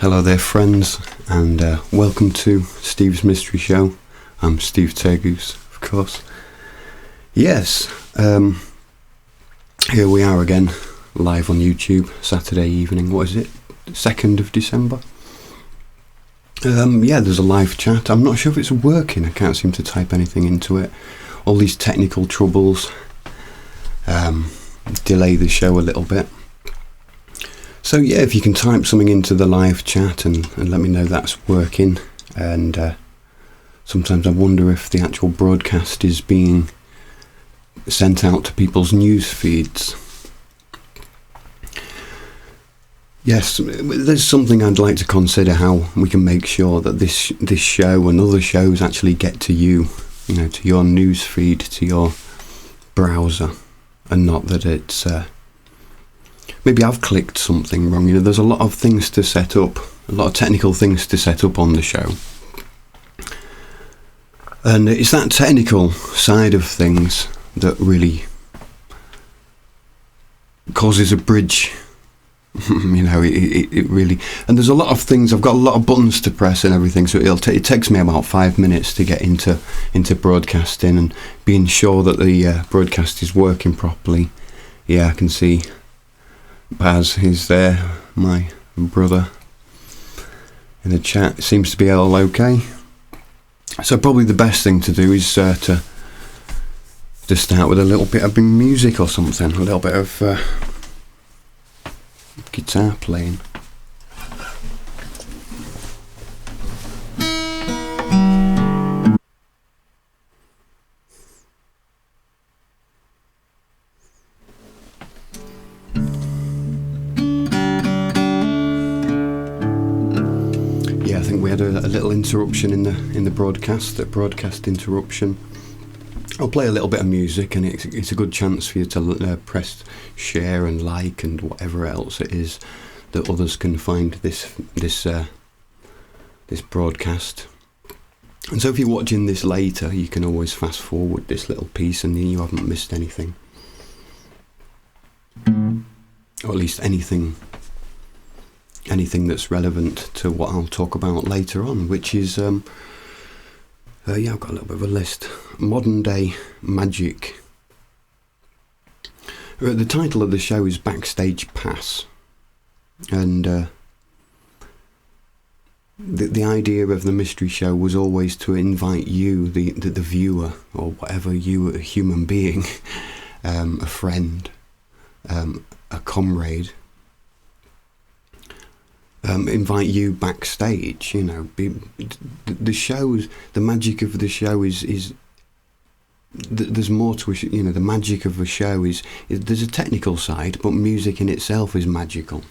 Hello there, friends, and welcome to Steve's Mystery Show. I'm Steve Turgoose, of course. Yes, here we are again, live on YouTube, Saturday evening. What is it? 2nd of December? Yeah, there's a live chat. I'm not sure if it's working. I can't seem to type anything into it. All these technical troubles delay the show a little bit. So yeah, if you can type something into the live chat and let me know that's working. And sometimes I wonder if the actual broadcast is being sent out to people's news feeds. Yes, there's something I'd like to consider, how we can make sure that this show and other shows actually get to you, to your news feed, to your browser, and not that it's maybe I've clicked something wrong. There's a lot of things to set up, a lot of technical things to set up on the show. And it's that technical side of things that really causes a bridge. It really... And there's a lot of things, I've got a lot of buttons to press and everything, so it takes me about 5 minutes to get into broadcasting and being sure that the broadcast is working properly. Yeah, I can see Baz is there, my brother, in the chat. It seems to be all okay. So probably the best thing to do is to start with a little bit of music or something, a little bit of guitar playing. I think we had a little interruption in the broadcast, a broadcast interruption. I'll play a little bit of music, and it's a good chance for you to press share and like and whatever else it is that others can find this broadcast. And so if you're watching this later, you can always fast forward this little piece and you haven't missed anything, or at least anything that's relevant to what I'll talk about later on, which is I've got a little bit of a list. Modern day magic. The title of the show is Backstage Pass, and the idea of the mystery show was always to invite you, the viewer, or whatever you, a human being, a friend, a comrade, invite you backstage. The shows, the magic of the show is there's more to it. The magic of a show is there's a technical side, but music in itself is magical.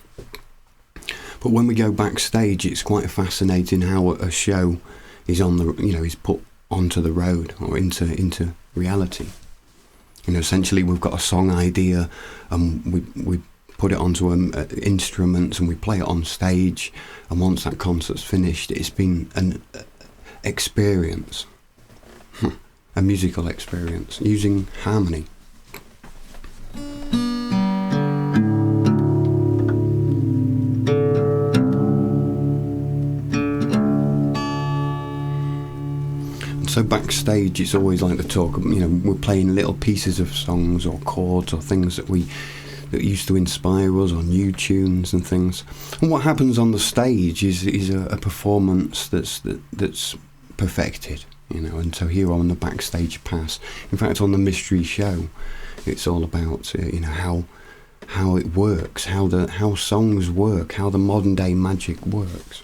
But when we go backstage, it's quite fascinating how a show is is put onto the road or into reality. Essentially we've got a song idea, and we put it onto instruments and we play it on stage, and once that concert's finished, it's been an experience, a musical experience using harmony. And so backstage, it's always like the talk, we're playing little pieces of songs or chords or things that used to inspire us, or new tunes and things. And what happens on the stage is a performance that's perfected, And so here on the Backstage Pass, in fact on the mystery show, it's all about how it works, how songs work, how the modern day magic works.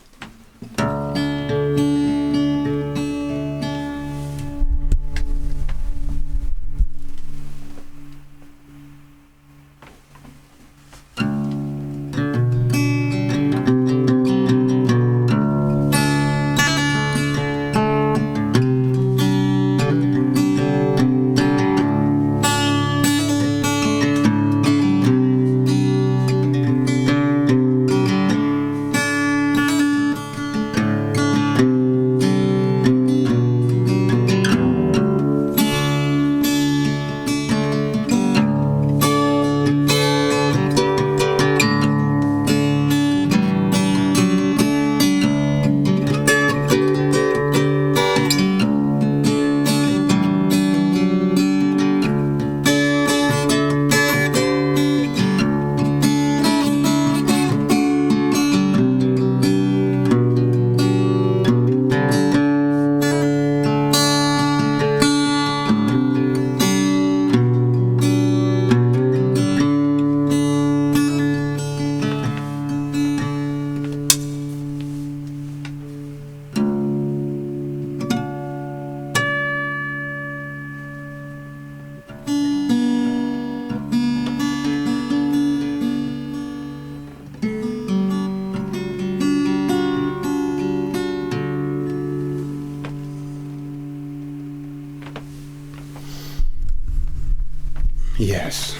Yes.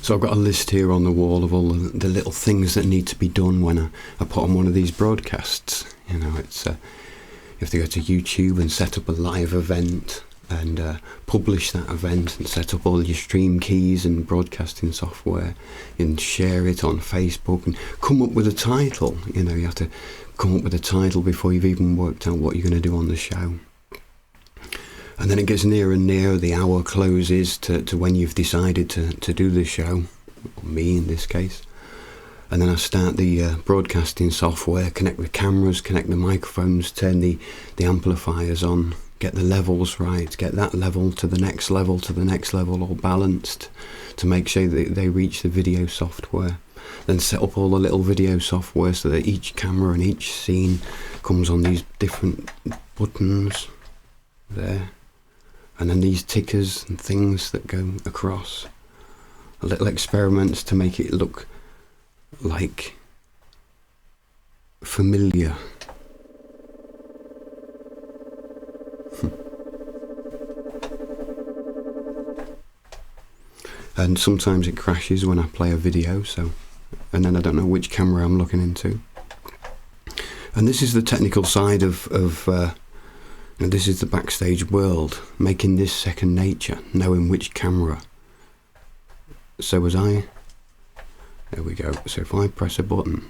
So I've got a list here on the wall of all the little things that need to be done when I put on one of these broadcasts. You know, it's you have to go to YouTube and set up a live event and publish that event and set up all your stream keys and broadcasting software and share it on Facebook and come up with a title. You know, you have to come up with a title before you've even worked out what you're going to do on the show. And then it gets nearer and nearer, the hour closes to when you've decided to do the show, or me in this case. And then I start the broadcasting software, connect the cameras, connect the microphones, turn the amplifiers on, get the levels right, get that level to the next level, all balanced to make sure that they reach the video software. Then set up all the little video software so that each camera and each scene comes on these different buttons there. And then these tickers and things that go across. Little experiments to make it look like familiar. And sometimes it crashes when I play a video, and then I don't know which camera I'm looking into. And this is the technical side of and this is the backstage world, making this second nature, knowing which camera. So there we go. So if I press a button,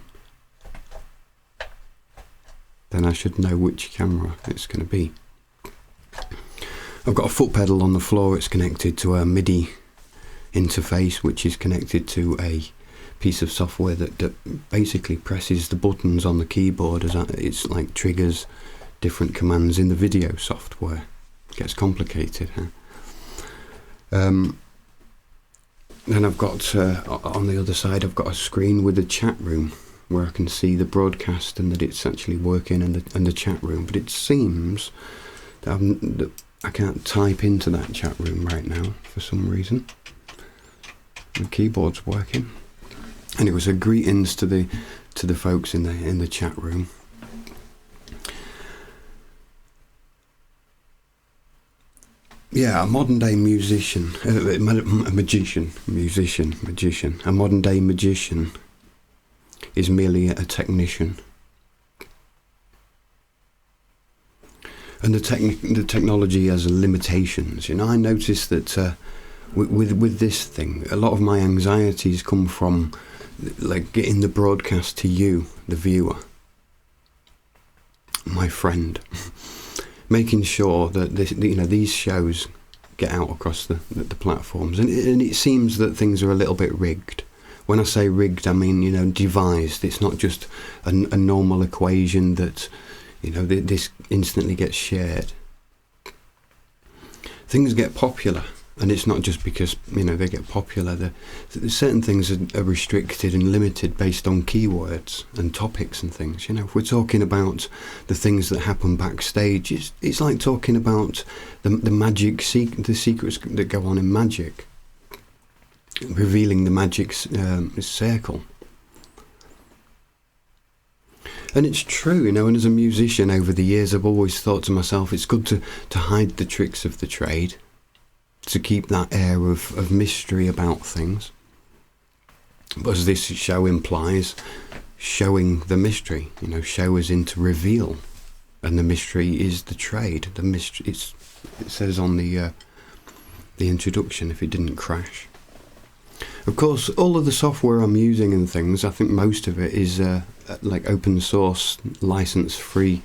then I should know which camera it's going to be. I've got a foot pedal on the floor. It's connected to a MIDI interface, which is connected to a piece of software that basically presses the buttons on the keyboard as it's like triggers different commands in the video software. It gets complicated, huh? Then I've got on the other side I've got a screen with a chat room where I can see the broadcast and that it's actually working and the chat room. But it seems that I can't type into that chat room right now for some reason. The keyboard's working. Anyway, so greetings to the folks in the chat room. Yeah, a modern day musician, a magician. A modern day magician is merely a technician. And the technology has limitations. You know, I noticed that with this thing, a lot of my anxieties come from like getting the broadcast to you, the viewer, my friend. Making sure that these shows get out across the platforms, and it seems that things are a little bit rigged. When I say rigged, I mean devised. It's not just a normal equation that this instantly gets shared. Things get popular, and it's not just because they get popular. Certain things are restricted and limited based on keywords and topics and things. If we're talking about the things that happen backstage, it's like talking about the magic, the secrets that go on in magic, revealing the magic circle. And it's true, and as a musician over the years, I've always thought to myself, it's good to hide the tricks of the trade, to keep that air of mystery about things. But as this show implies, showing the mystery, show us in to reveal, and the mystery is the trade. The mystery, it says on the introduction, if it didn't crash. Of course, all of the software I'm using and things, I think most of it is like open source, license free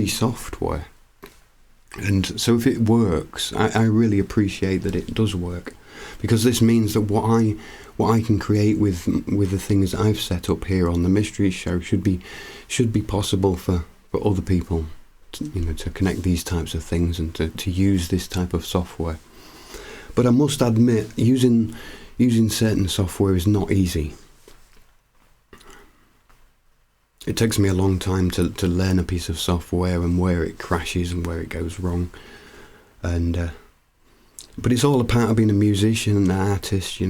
software. And so if it works, I really appreciate that it does work, because this means that what I can create with the things I've set up here on the Mystery Show should be possible for other people to connect these types of things and to use this type of software. But I must admit, using certain software is not easy. It takes me a long time to learn a piece of software and where it crashes and where it goes wrong. But it's all a part of being a musician and an artist.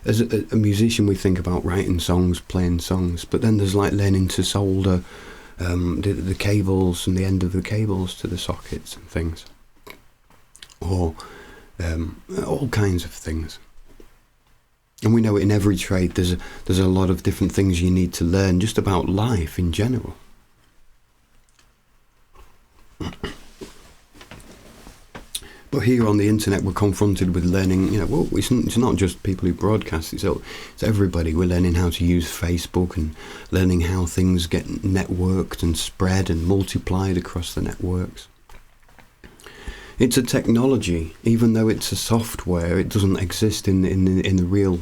As a musician, we think about writing songs, playing songs, but then there's like learning to solder the cables and the end of the cables to the sockets and things. Or all kinds of things. And we know in every trade there's a lot of different things you need to learn just about life in general. But here on the internet we're confronted with learning, well, it's not just people who broadcast, it's everybody. We're learning how to use Facebook and learning how things get networked and spread and multiplied across the networks. It's a technology, even though it's a software, it doesn't exist in the real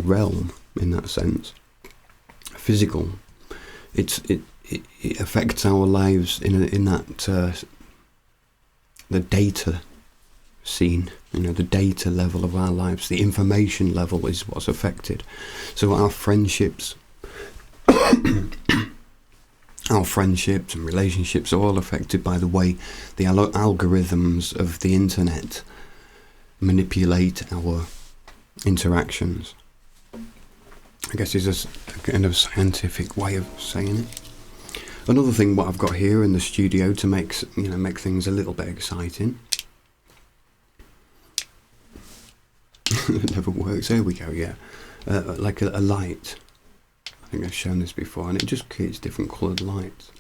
realm in that sense. Physical. It affects our lives in that the data scene, the data level of our lives, the information level is what's affected. So our friendships our friendships and relationships are all affected by the way the algorithms of the internet manipulate our interactions. I guess is a kind of scientific way of saying it. Another thing what I've got here in the studio to make things a little bit exciting. It never works. There we go. Yeah, like a light. I think I've shown this before, and it just creates different coloured lights.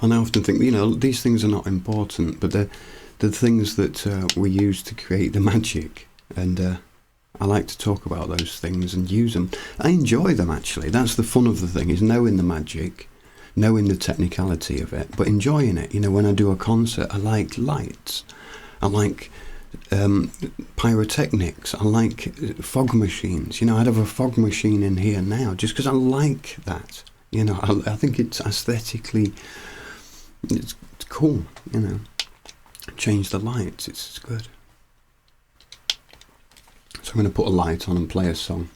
And I often think, these things are not important, but they're the things that we use to create the magic. And I like to talk about those things and use them. I enjoy them, actually. That's the fun of the thing, is knowing the magic, knowing the technicality of it, but enjoying it. When I do a concert, I like lights. I like pyrotechnics. I like fog machines. I'd have a fog machine in here now just because I like that. I think it's aesthetically, it's cool. Change the lights. It's good. So I'm going to put a light on and play a song.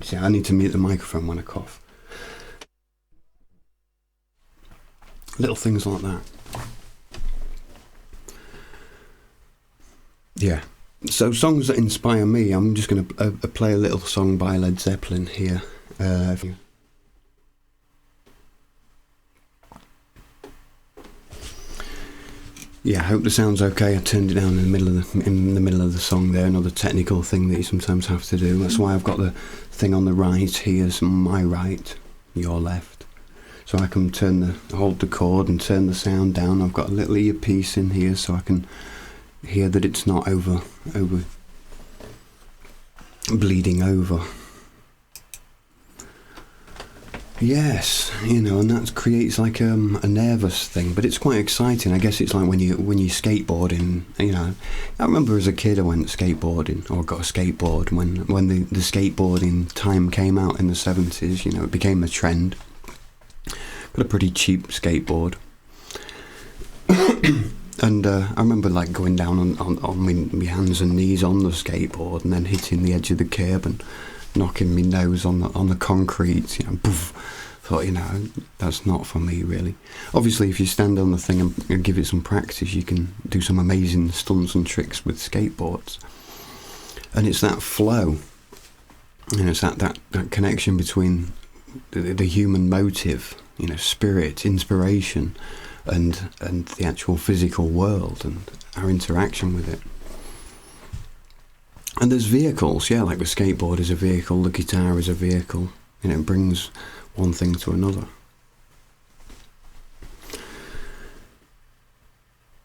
See, I need to mute the microphone when I cough. Little things like that. Yeah. So songs that inspire me, I'm just going to play a little song by Led Zeppelin here. Yeah, I hope the sound's okay. I turned it down in the middle of the song there. Another technical thing that you sometimes have to do. That's why I've got the thing on the right here, so my right, your left. So I can hold the chord and turn the sound down. I've got a little earpiece in here so I can hear that it's not over bleeding over. Yes, and that creates like a nervous thing, but it's quite exciting. I guess it's like when you skateboarding. I remember as a kid I went skateboarding, or got a skateboard when the skateboarding time came out in the 70s. It became a trend. Got a pretty cheap skateboard. And I remember like going down on my hands and knees on the skateboard and then hitting the edge of the curb and knocking my nose on the concrete. Poof. Thought, that's not for me really. Obviously, if you stand on the thing and give it some practice, you can do some amazing stunts and tricks with skateboards. And it's that flow. It's that connection between the human motive, spirit, inspiration, and the actual physical world and our interaction with it. And there's vehicles, like the skateboard is a vehicle, the guitar is a vehicle. It brings one thing to another.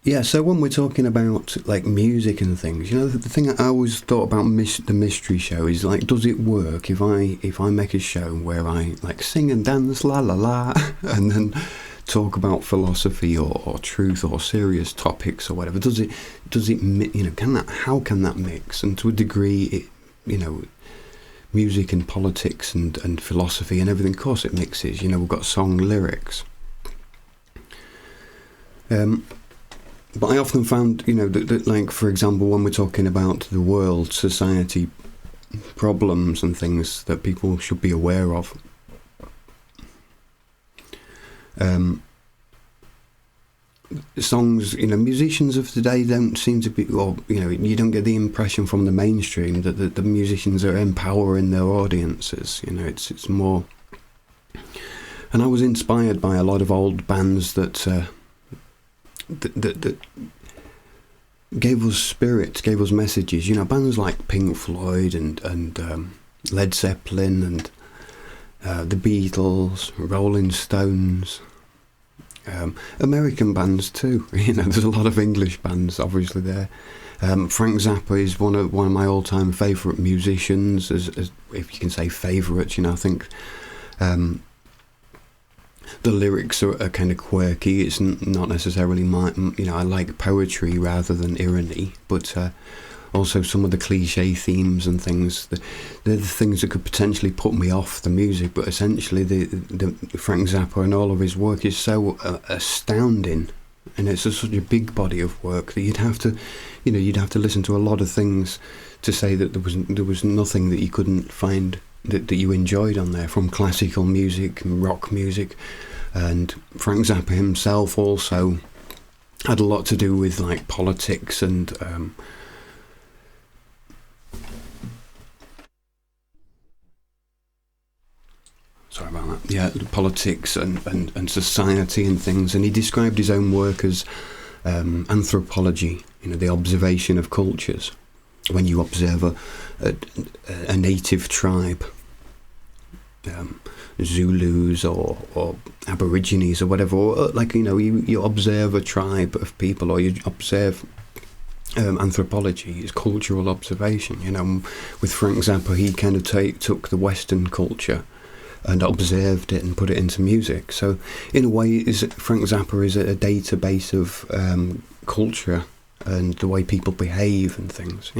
Yeah, so when we're talking about like music and things, the thing I always thought about the mystery show is like, does it work if I make a show where I like sing and dance la la la and then talk about philosophy or truth or serious topics or whatever? Does it how can that mix? And to a degree, music and politics and philosophy and everything, of course it mixes. We've got song lyrics. But I often found, that like, for example, when we're talking about the world, society problems and things that people should be aware of, songs, musicians of today don't seem to be, or you don't get the impression from the mainstream that the musicians are empowering their audiences. It's more. And I was inspired by a lot of old bands that gave us spirit, gave us messages. Bands like Pink Floyd and Led Zeppelin and the Beatles, Rolling Stones. American bands too. There's a lot of English bands obviously there. Frank Zappa is one of my all-time favourite musicians, as if you can say favourites. I think the lyrics are kind of quirky. It's not necessarily my. I like poetry rather than irony, but also some of the cliche themes and things. They're the things that could potentially put me off the music. But essentially, the Frank Zappa and all of his work is so astounding, and it's such a big body of work that you'd have to listen to a lot of things to say that there was nothing that you couldn't find that you enjoyed on there, from classical music and rock music. And Frank Zappa himself also had a lot to do with like politics and sorry about that. Yeah, politics and society and things. And he described his own work as anthropology, the observation of cultures. When you observe a native tribe, Zulus or Aborigines or whatever, or you observe a tribe of people, or you observe anthropology is cultural observation. With Frank Zappa, he kind of took the Western culture and observed it and put it into music. So in a way, Frank Zappa is a database of culture and the way people behave and things.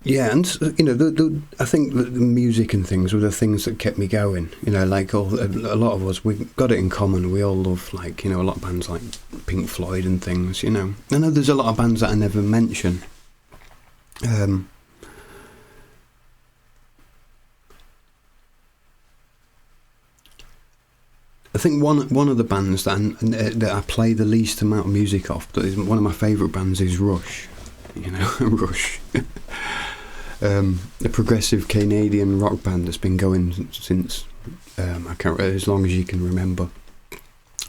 Yeah, and I think that the music and things were the things that kept me going. A lot of us, we've got it in common. We all love a lot of bands like Pink Floyd and things. I know there's a lot of bands that I never mention. I think one of the bands that I play the least amount of music off, but is one of my favourite bands, is Rush. Rush. A progressive Canadian rock band that's been going since as long as you can remember.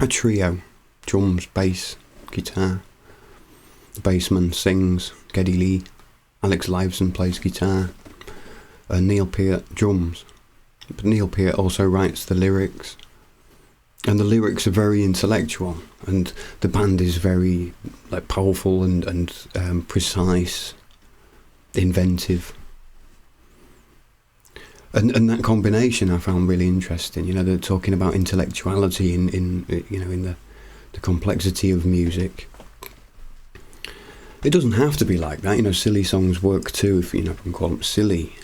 A trio: drums, bass, guitar. The bassman sings, Geddy Lee. Alex Lifeson plays guitar. Neil Peart drums. But Neil Peart also writes the lyrics. And the lyrics are very intellectual, and the band is very powerful and precise, inventive. And that combination I found really interesting. They're talking about intellectuality in the complexity of music. It doesn't have to be like that. Silly songs work too, if you can call them silly.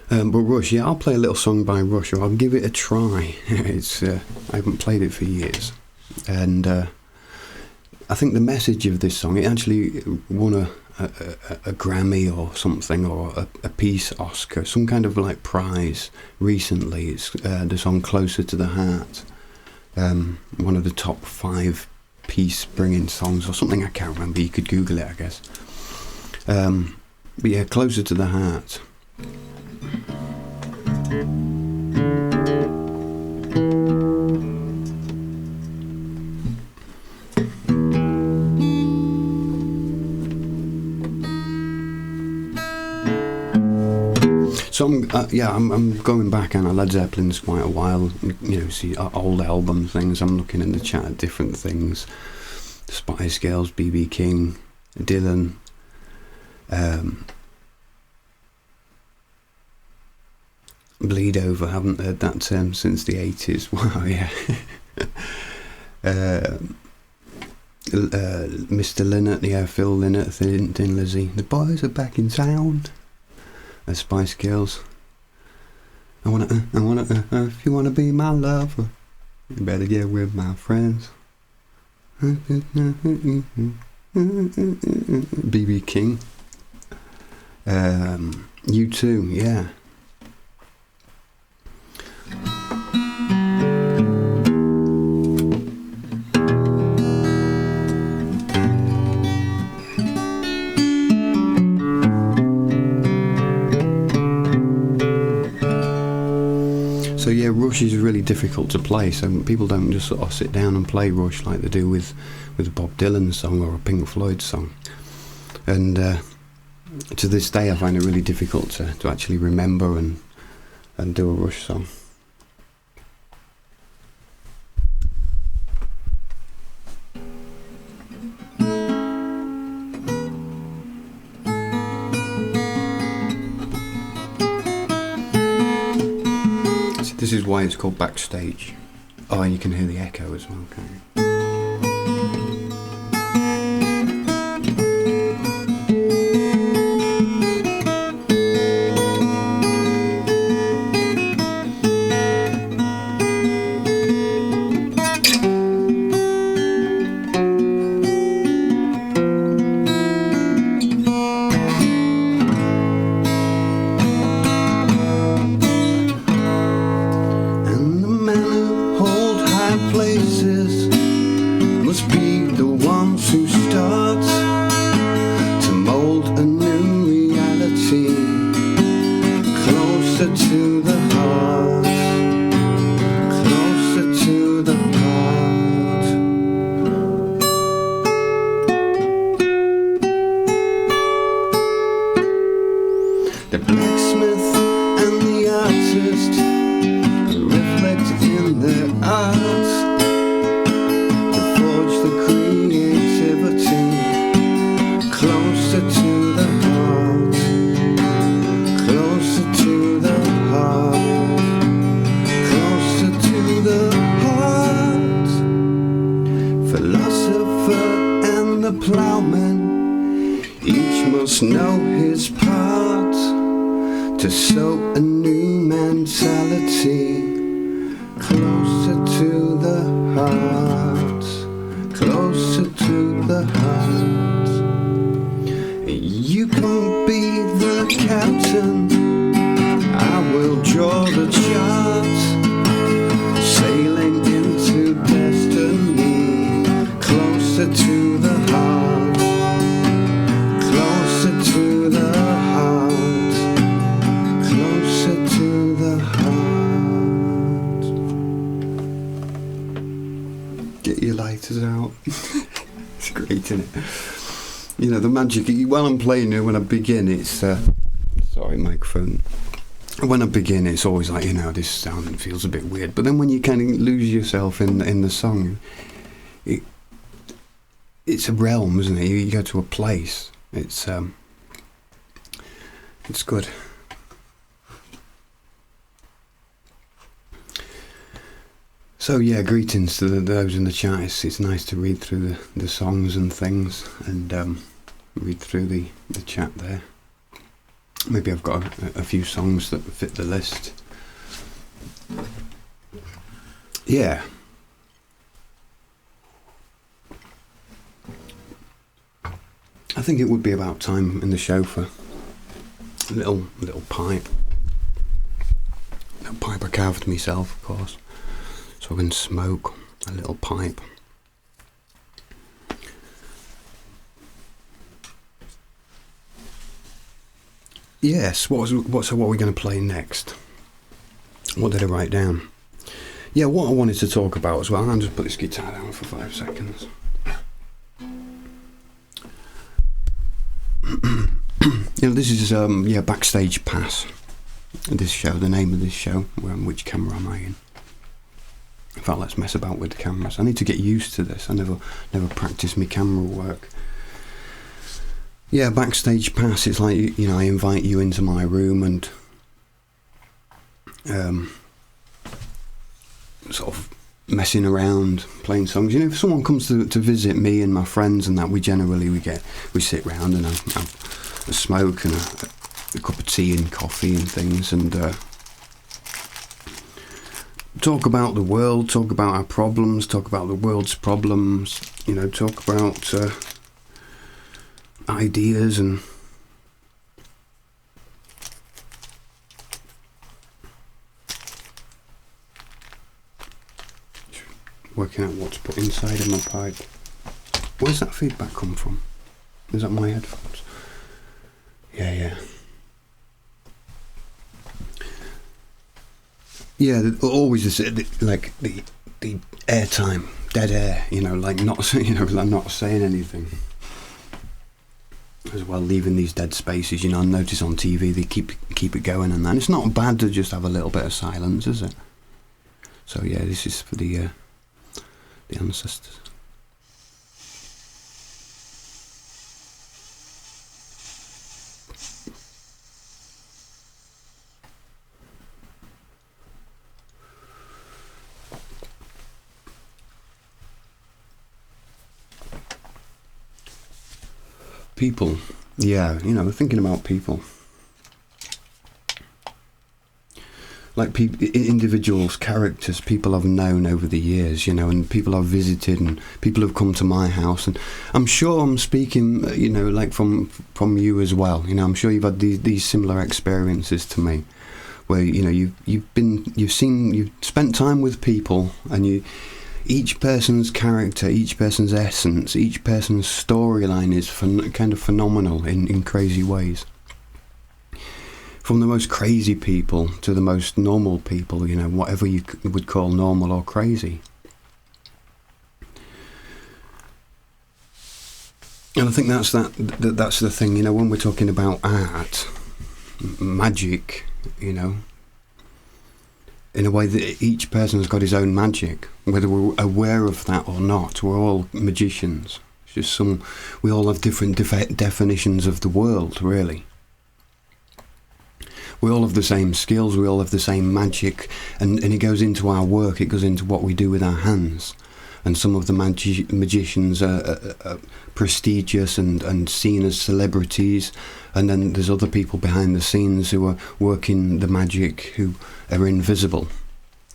But Rush, yeah, I'll play a little song by Rush, or I'll give it a try. I haven't played it for years, and I think the message of this song, it actually won a Grammy or something, or a Peace Oscar, some kind of prize recently. It's the song "Closer to the Heart," one of the top 5 peace-bringing songs or something. I can't remember. You could Google it, I guess. But yeah, "Closer to the Heart." So I'm going back on Led Zeppelin's quite a while. See old album things. I'm looking in the chat at different things. Spice Girls, BB King, Dylan. Bleed Over, haven't heard that term since the 80s. Wow, yeah. Mr. Lynott, yeah, Phil Lynott, Thin Lizzy. The boys are back in town. Spice Girls. I wanna, if you wanna be my lover, you better get with my friends. BB King. You too, yeah. So yeah, Rush is really difficult to play, so people don't just sort of sit down and play Rush like they do with a Bob Dylan song or a Pink Floyd song. And to this day I find it really difficult to actually remember and do a Rush song. This is why it's called Backstage. Oh, and you can hear the echo as well, can't you? Places must be the ones who start to mold a new reality closer to the heart, closer to the heart. The blacksmith and the artist reflect in their art. Closer to the heart, closer to the heart, closer to the heart. Philosopher and the ploughman, each must know his part to sow a new mentality. Closer to the heart, closer to the heart. You can be the captain, I will draw the chart, sailing into destiny, closer to the heart, closer to the heart, closer to the heart. Get your lighters out. It's great, isn't it? You know, the magic, while I'm playing it, when I begin, it's, sorry, microphone. When I begin, it's always like, you know, this sound feels a bit weird. But then when you kind of lose yourself in the song, it's a realm, isn't it? You go to a place. It's good. So yeah, greetings to those in the chat. It's nice to read through the songs and things, and read through the chat there. Maybe I've got a few songs that fit the list. Yeah. I think it would be about time in the show for a little pipe. A pipe I carved myself, of course. So I can smoke a little pipe. Yes, what are we going to play next? What did I write down? Yeah, what I wanted to talk about as well. I'll just put this guitar down for 5 seconds. You know, this is Backstage Pass. This show, the name of this show. Which camera am I in? In fact, let's mess about with the cameras. I need to get used to this. I never practiced my camera work. Yeah, Backstage Pass. It's like, you know, I invite you into my room and sort of messing around, playing songs. You know, if someone comes to visit me and my friends and that, we sit round and have a smoke and a cup of tea and coffee and things, and talk about the world, talk about our problems, talk about the world's problems, you know, talk about ideas and working out what to put inside of my pipe. Where's that feedback come from? Is that my headphones? Yeah. Yeah, always like the airtime, dead air. Like not saying anything. As well, leaving these dead spaces. I notice on TV they keep it going, and it's not bad to just have a little bit of silence, is it? So yeah, this is for the ancestors. People, yeah, thinking about people. Like individuals, characters, people I've known over the years, and people I've visited, and people have come to my house, and I'm sure I'm speaking, like from you as well. I'm sure you've had these similar experiences to me, where you've spent time with people, and each person's character, each person's essence, each person's storyline is kind of phenomenal in crazy ways. From the most crazy people to the most normal people, whatever you would call normal or crazy. And I think that's the thing, when we're talking about art, magic, in a way that each person's got his own magic, whether we're aware of that or not. We're all magicians. It's just we all have different definitions of the world, really. We all have the same skills, we all have the same magic, and it goes into our work, it goes into what we do with our hands. And some of the magicians are prestigious and seen as celebrities, and then there's other people behind the scenes who are working the magic who are invisible.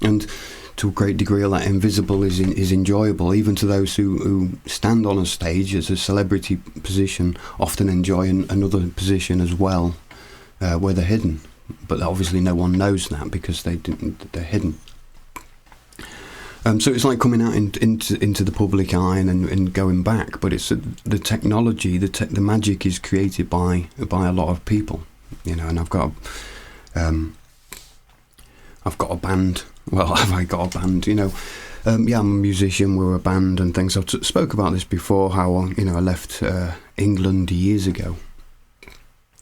And to a great degree, that invisible is enjoyable, even to those who stand on a stage as a celebrity position, often enjoy another position as well, where they're hidden. But obviously no one knows that because they're hidden. So it's like coming out into the public eye and going back, but it's the technology, the magic is created by a lot of people, and I've got a band. Well, have I got a band? Yeah, I'm a musician. We're a band and things. I've spoke about this before. How I left England years ago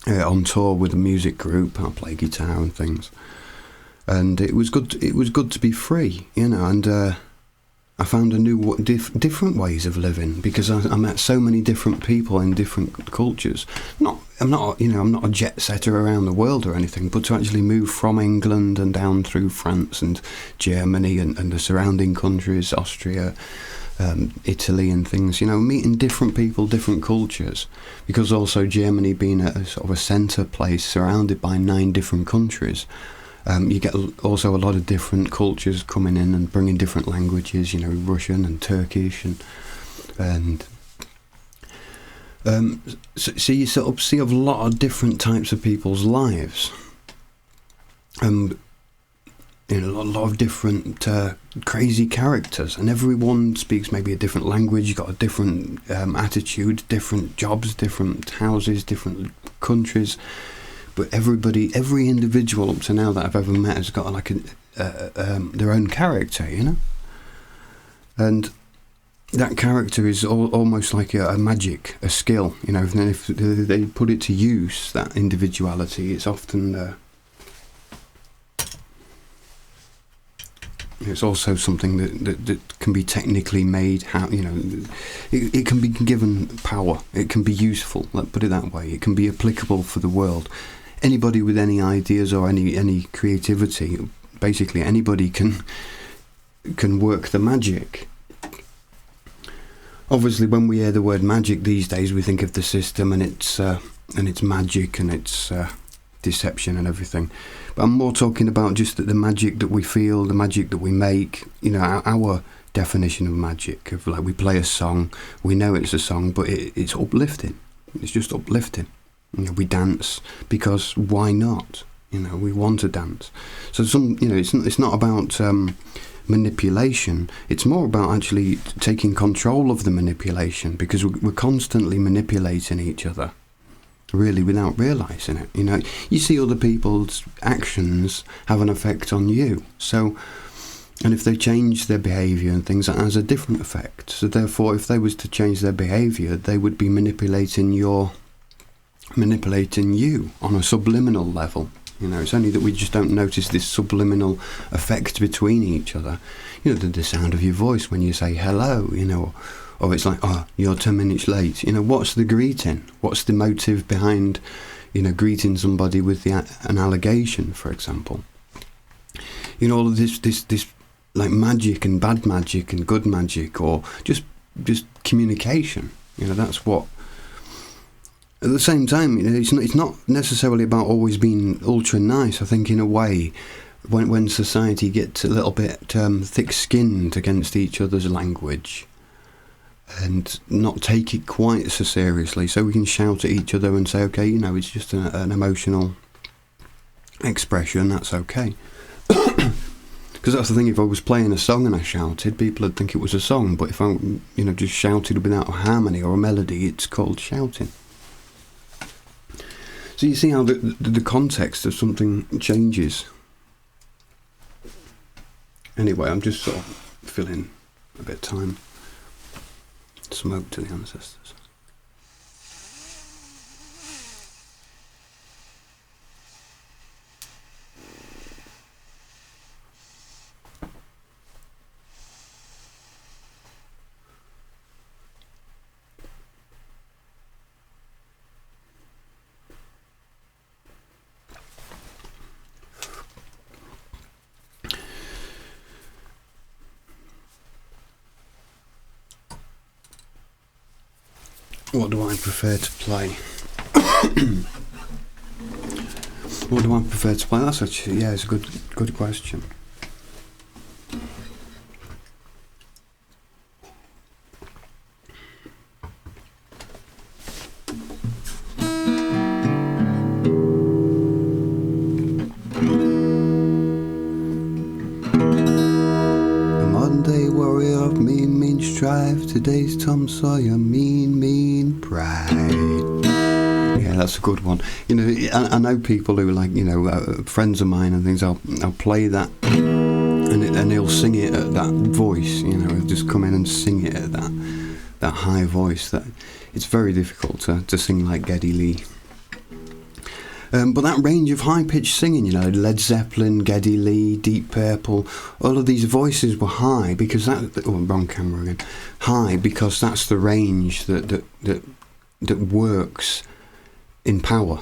on tour with a music group. I play guitar and things. And it was good. It was good to be free, and I found a new different ways of living because I met so many different people in different cultures. I'm not a jet setter around the world or anything, but to actually move from England and down through France and Germany and the surrounding countries, Austria, Italy and things, meeting different people, different cultures, because also Germany being a sort of a centre place surrounded by 9 different countries. You get also a lot of different cultures coming in and bringing different languages, Russian and Turkish, and so you sort of see a lot of different types of people's lives, a lot of different crazy characters, and everyone speaks maybe a different language. You've got a different attitude, different jobs, different houses, different countries. But every individual up to now that I've ever met has got like their own character, and that character is almost like a magic, a skill, and then if they put it to use, that individuality, it's often it's also something that can be technically made. It can be given power. It can be useful. Let's put it that way. It can be applicable for the world. Anybody with any ideas or any creativity, basically anybody can work the magic. Obviously, when we hear the word magic these days, we think of the system and its magic and its deception and everything. But I'm more talking about just the magic that we feel, the magic that we make. Our definition of magic, of like we play a song, we know it's a song, but it's uplifting. It's just uplifting. We dance because why not? We want to dance. So it's not about manipulation. It's more about actually taking control of the manipulation, because we're constantly manipulating each other, really, without realising it. You know, you see other people's actions have an effect on you. So, and if they change their behaviour and things, that has a different effect. So therefore, if they was to change their behaviour, they would be manipulating you on a subliminal level. You know, it's only that we just don't notice this subliminal effect between each other. You know, the sound of your voice when you say hello, you know, or it's like, oh, you're 10 minutes late. You know, what's the greeting? What's the motive behind, you know, greeting somebody with an allegation, for example? You know, all of this like magic and bad magic and good magic, or just communication. You know, that's what. At the same time, you know, it's not necessarily about always being ultra nice. I think in a way, when society gets a little bit thick-skinned against each other's language, and not take it quite so seriously, so we can shout at each other and say, okay, you know, it's just an emotional expression, that's okay. Because that's the thing, if I was playing a song and I shouted, people would think it was a song, but if I, you know, just shouted without a harmony or a melody, it's called shouting. So you see how the context of something changes. Anyway, I'm just sort of filling a bit of time. Smoke to the ancestors. What do I prefer to play? What do I prefer to play? That's actually, yeah, it's a good question. Today's Tom Sawyer, mean pride. Yeah, that's a good one. You know, I know people who, like, you know, friends of mine and things. I'll play that, and he'll sing it at that voice. You know, he'll just come in and sing it at that high voice. That it's very difficult to sing like Geddy Lee. But that range of high-pitched singing, you know, Led Zeppelin, Geddy Lee, Deep Purple, all of these voices were high because wrong camera again. High because that's the range that works in power.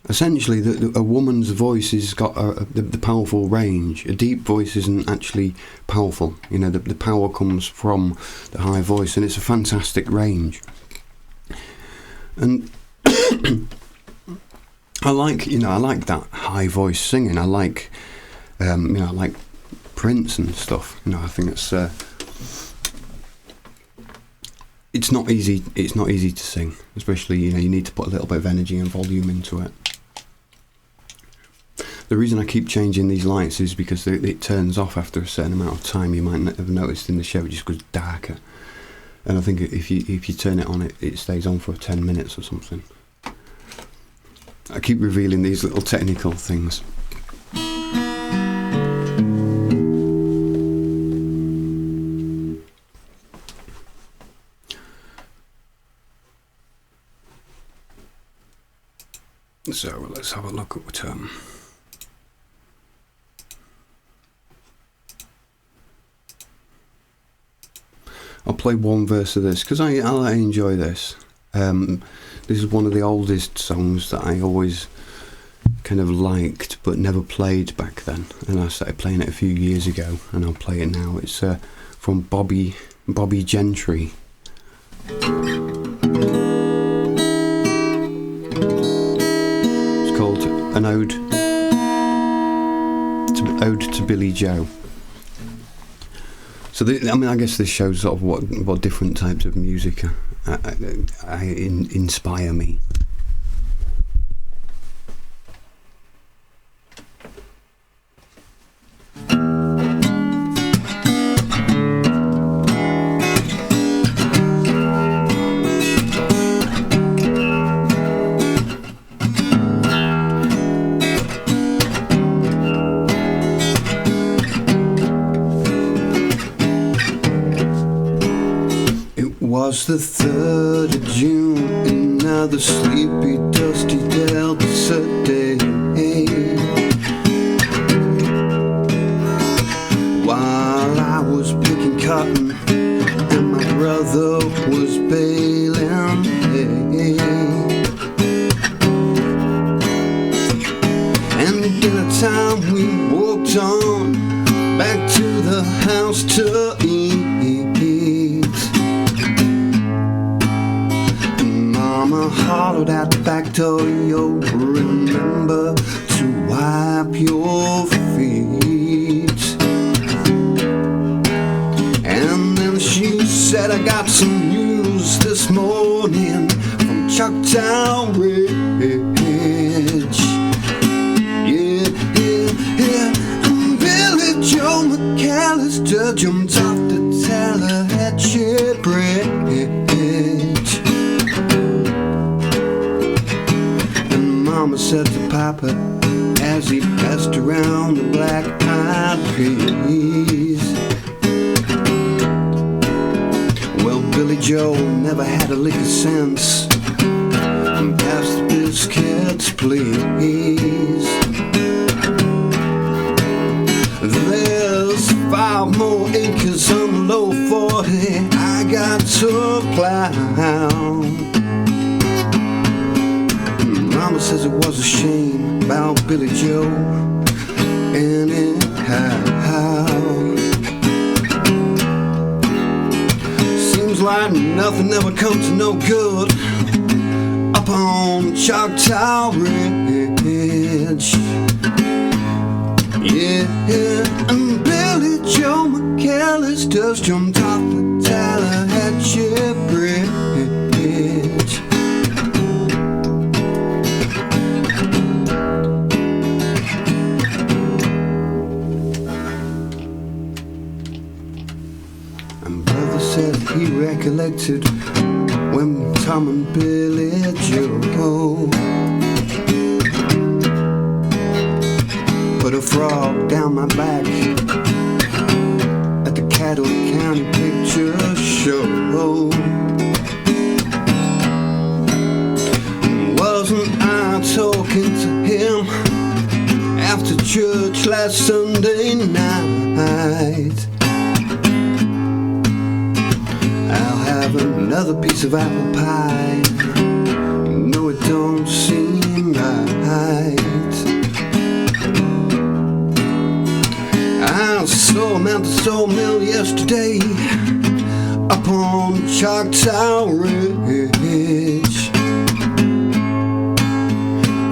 Essentially, a woman's voice has got the powerful range. A deep voice isn't actually powerful. You know, the power comes from the high voice, and it's a fantastic range. And I like that high voice singing. I like, I like Prince and stuff. You know, I think it's not easy. It's not easy to sing, especially, you know, you need to put a little bit of energy and volume into it. The reason I keep changing these lights is because it turns off after a certain amount of time. You might have noticed in the show, it just goes darker. And I think if you turn it on, it stays on for 10 minutes or something. I keep revealing these little technical things. So let's have a look at I'll play one verse of this because I enjoy this. This is one of the oldest songs that I always kind of liked but never played back then, and I started playing it a few years ago, and I'll play it now. It's from Bobby Gentry. It's called An Ode to Billy Joe. So I guess this shows sort of what different types of music inspire me. was the 3rd of June, another sleepy, dusty Delta day. While I was picking cotton and my brother was baling hay, and at dinner time we walked on back to the house to eat. Mama hollered at the back door, yo, remember to wipe your feet. And then she said, I got some news this morning from Chucktown Ridge. Yeah, yeah, yeah. And Billy Joe McAllister jumped off the Tallahatchie Bridge. Mama said to Papa as he passed around the black-eyed peas, well, Billy Joe never had a lick of sense, and pass the biscuits, please. There's 5 more acres on the low 40 I got to plow. Mama says it was a shame about Billy Joe, anyhow. Seems like nothing ever comes to no good up on Choctaw Ridge. Yeah, and Billy Joe McAllister jumped off the Tallahatchie Bridge. He recollected when Tom and Billy Joe put a frog down my back at the Caddo County Picture Show. Wasn't I talking to him after church last Sunday night? Another piece of apple pie. No, it don't seem right. I saw him at the sawmill yesterday up on Choctaw Ridge,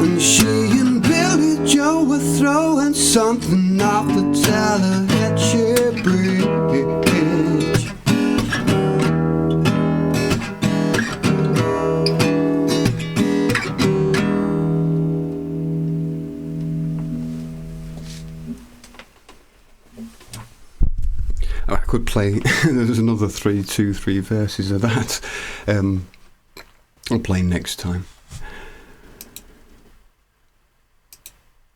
and she and Billy Joe were throwing something off the Tallahatchie Bridge. I could play, there's another 3 verses of that. I'll play next time.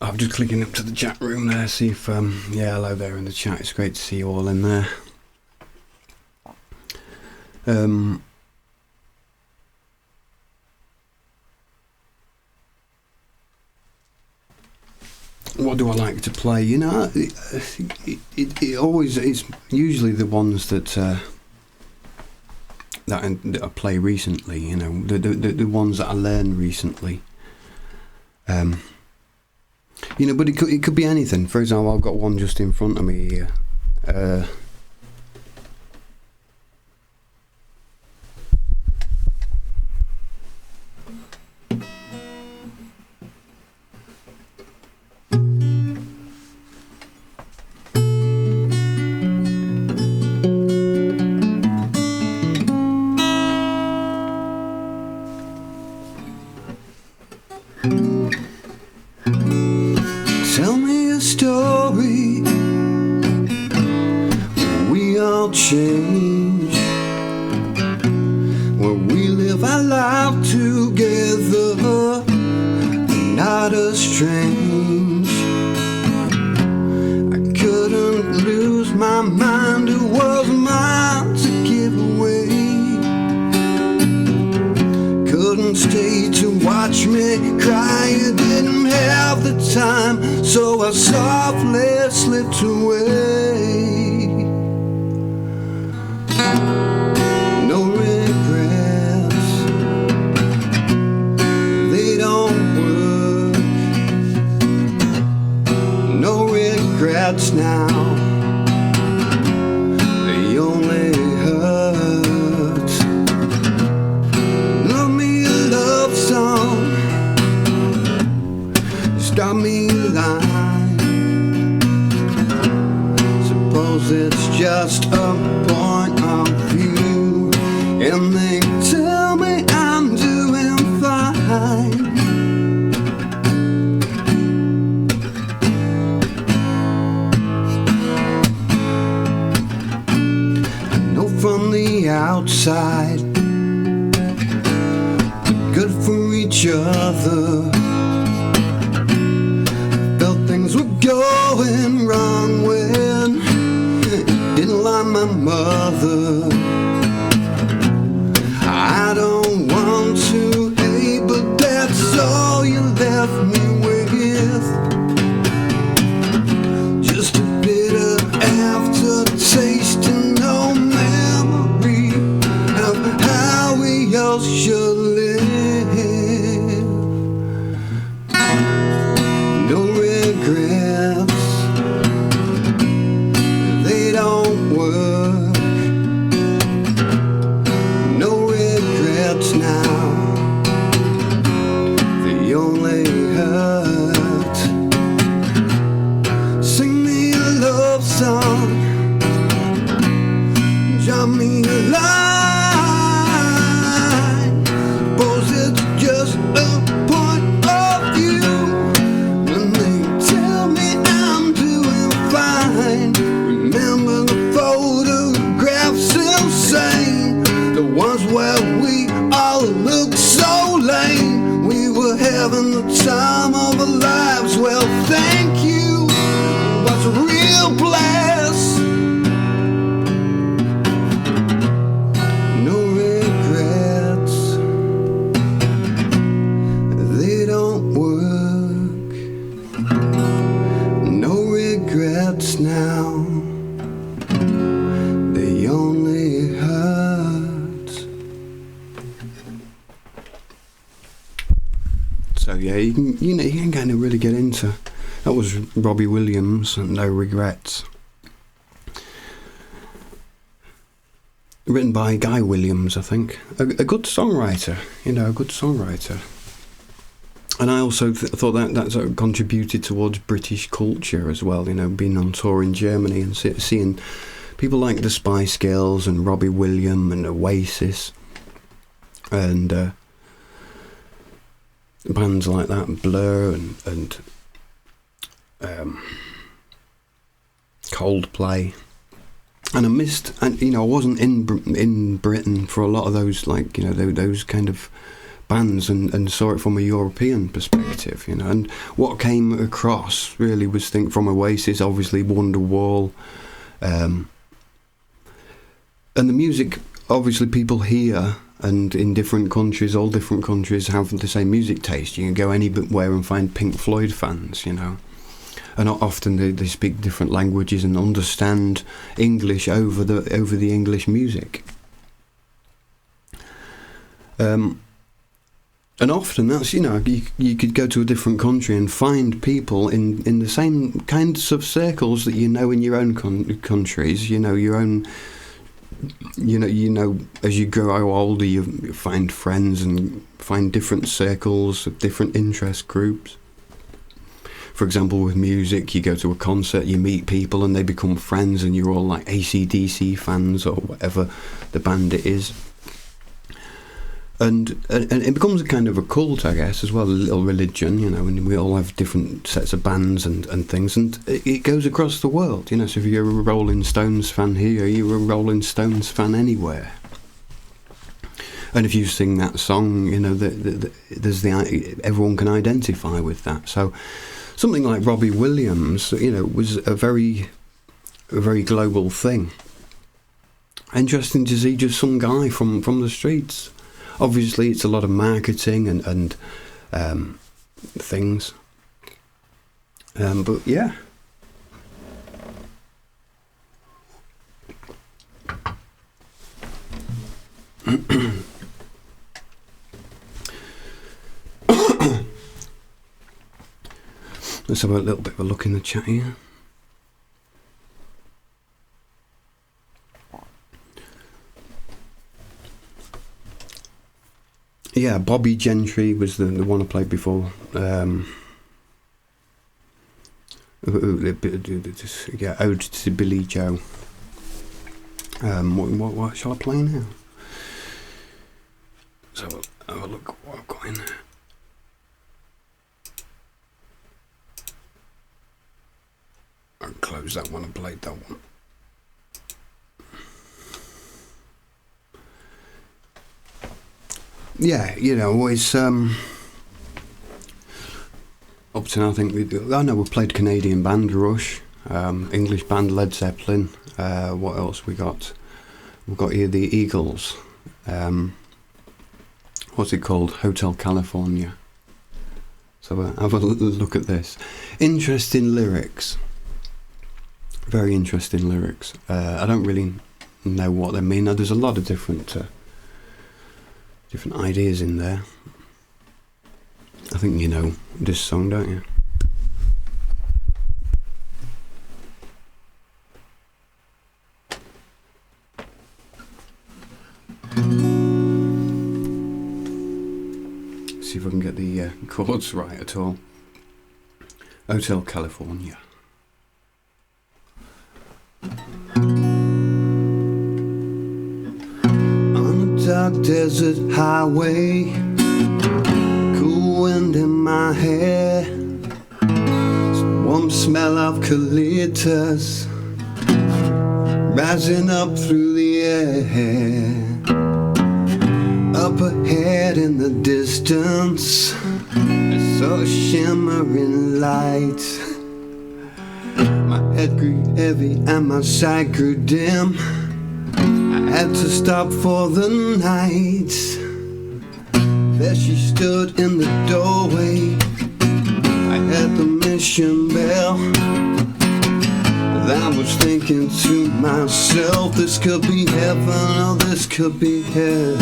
I'm just clicking up to the chat room there, see if, yeah, hello there in the chat, it's great to see you all in there. What do I like to play? You know, it always is usually the ones that I play recently. You know, the ones that I learned recently. You know, but it could be anything. For example, I've got one just in front of me here. Tell me a story. We all change, where we live our life together, not as strange. I couldn't lose my mind, it was mine to give away. the outside, but good for each other. Felt things were going wrong when it didn't like my mother. I don't want to hate, but that's all you left me with. Just a bitter aftertaste and no memory of how we all should live. No regrets, they don't work. No regrets now, they only hurt. Sing me a love song, drop me a line. Suppose it's just a point of view when they tell me I'm doing fine. Remember the photographs insane, the ones where we all looked so lame. We were having the time of our lives. Well, thank you, was a real blast. No regrets, they don't work. No regrets now, they only hurt. So yeah, you can kind of really get into. That was Robbie Williams and No Regrets. Written by Guy Williams, I think. A good songwriter, a good songwriter. And I also thought that sort of contributed towards British culture as well, being on tour in Germany and seeing people like the Spice Girls and Robbie Williams and Oasis and bands like that, Blur and Coldplay. And I missed, and I wasn't in Britain for a lot of those, those kind of bands, and saw it from a European perspective, And what came across really was, from Oasis, obviously Wonderwall, and the music. Obviously, people here and in different countries, all different countries have the same music taste. You can go anywhere and find Pink Floyd fans, And often they speak different languages and understand English over the English music. And often that's, you could go to a different country and find people in the same kinds of circles that in your own countries, your own. As you grow older, you find friends and find different circles of different interest groups. For example, with music, you go to a concert, you meet people and they become friends and you're all like AC/DC fans or whatever the band it is. And it becomes a kind of a cult, I guess, as well, a little religion, and we all have different sets of bands and things, and it goes across the world, so if you're a Rolling Stones fan here, you're a Rolling Stones fan anywhere. And if you sing that song, there's everyone can identify with that. So something like Robbie Williams, was a very global thing. Interesting to see just some guy from the streets. Obviously, it's a lot of marketing and things. But yeah. Let's have a little bit of a look in the chat here. Yeah, Bobby Gentry was the one I played before. Yeah, Ode to Billy Joe. What shall I play now? So have a look what I've got in there. I'll close that one and played that one. yeah, you know, it's up to now. I think we played Canadian band Rush, English band Led Zeppelin. What else we got? We've got here the Eagles. What's it called? Hotel California. So have a look at this. Interesting lyrics. Very interesting lyrics. I don't really know what they mean. Now, there's a lot of different ideas in there. I think you know this song, don't you? See if I can get the chords right at all. Hotel California. On a dark desert highway, cool wind in my hair, warm smell of colitas rising up through the air. Up ahead in the distance, I saw a shimmering light. My head grew heavy and my sight grew dim. I had to stop for the night. There she stood in the doorway. I had the mission bell. I was thinking to myself, this could be heaven or this could be hell.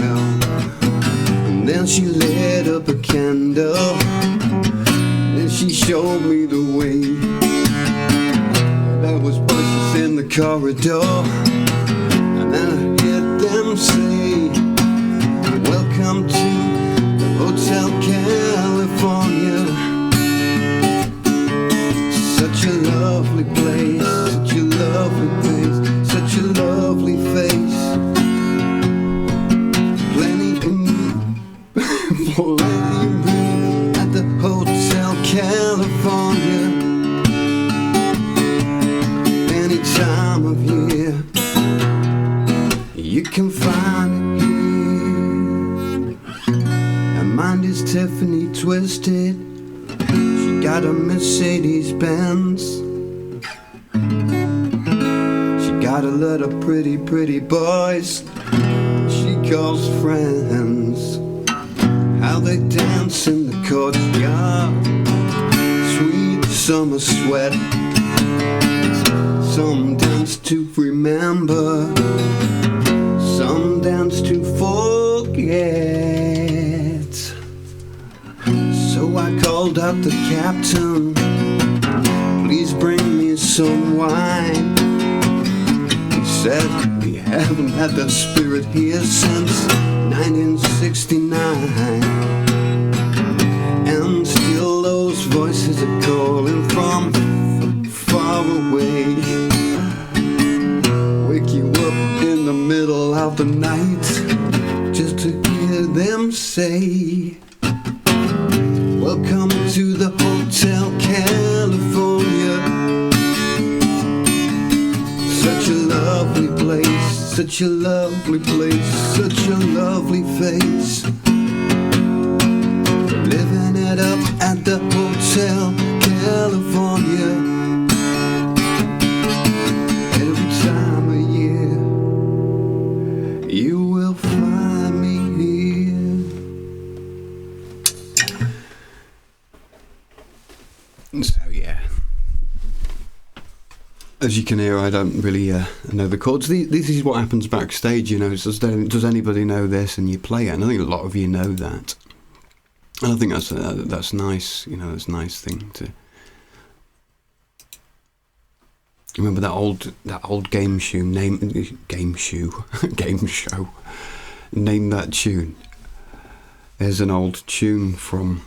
And then she lit up a candle, and she showed me the way. There was voices in the corridor, and then I heard them say, welcome to the Hotel California. Such a lovely place, such a lovely place, such a lovely face. Plenty of room at the Hotel California. Any time of year, you can find it here. Her mind is Tiffany twisted. She got a Mercedes Benz. She got a lot of pretty, pretty boys she calls friends. How they dance in the courtyard, sweet summer sweat. Some dance to remember, some dance to forget. So I called up the captain, please bring me some wine. He said, we haven't had that spirit here since 1969. And still those voices are calling from far away. Wake you up in the middle of the night just to hear them say, welcome to the Hotel California. Such a lovely place, such a lovely place, such a lovely face. Living it up at the Hotel California. Every time of year, you will find me here. So yeah, as you can hear, I don't really know the chords. This is what happens backstage, you know. Does anybody know this? And you play it, and I think a lot of you know that. And I think that's nice, you know. That's a nice thing to remember. That old game show. Name that tune. There's an old tune from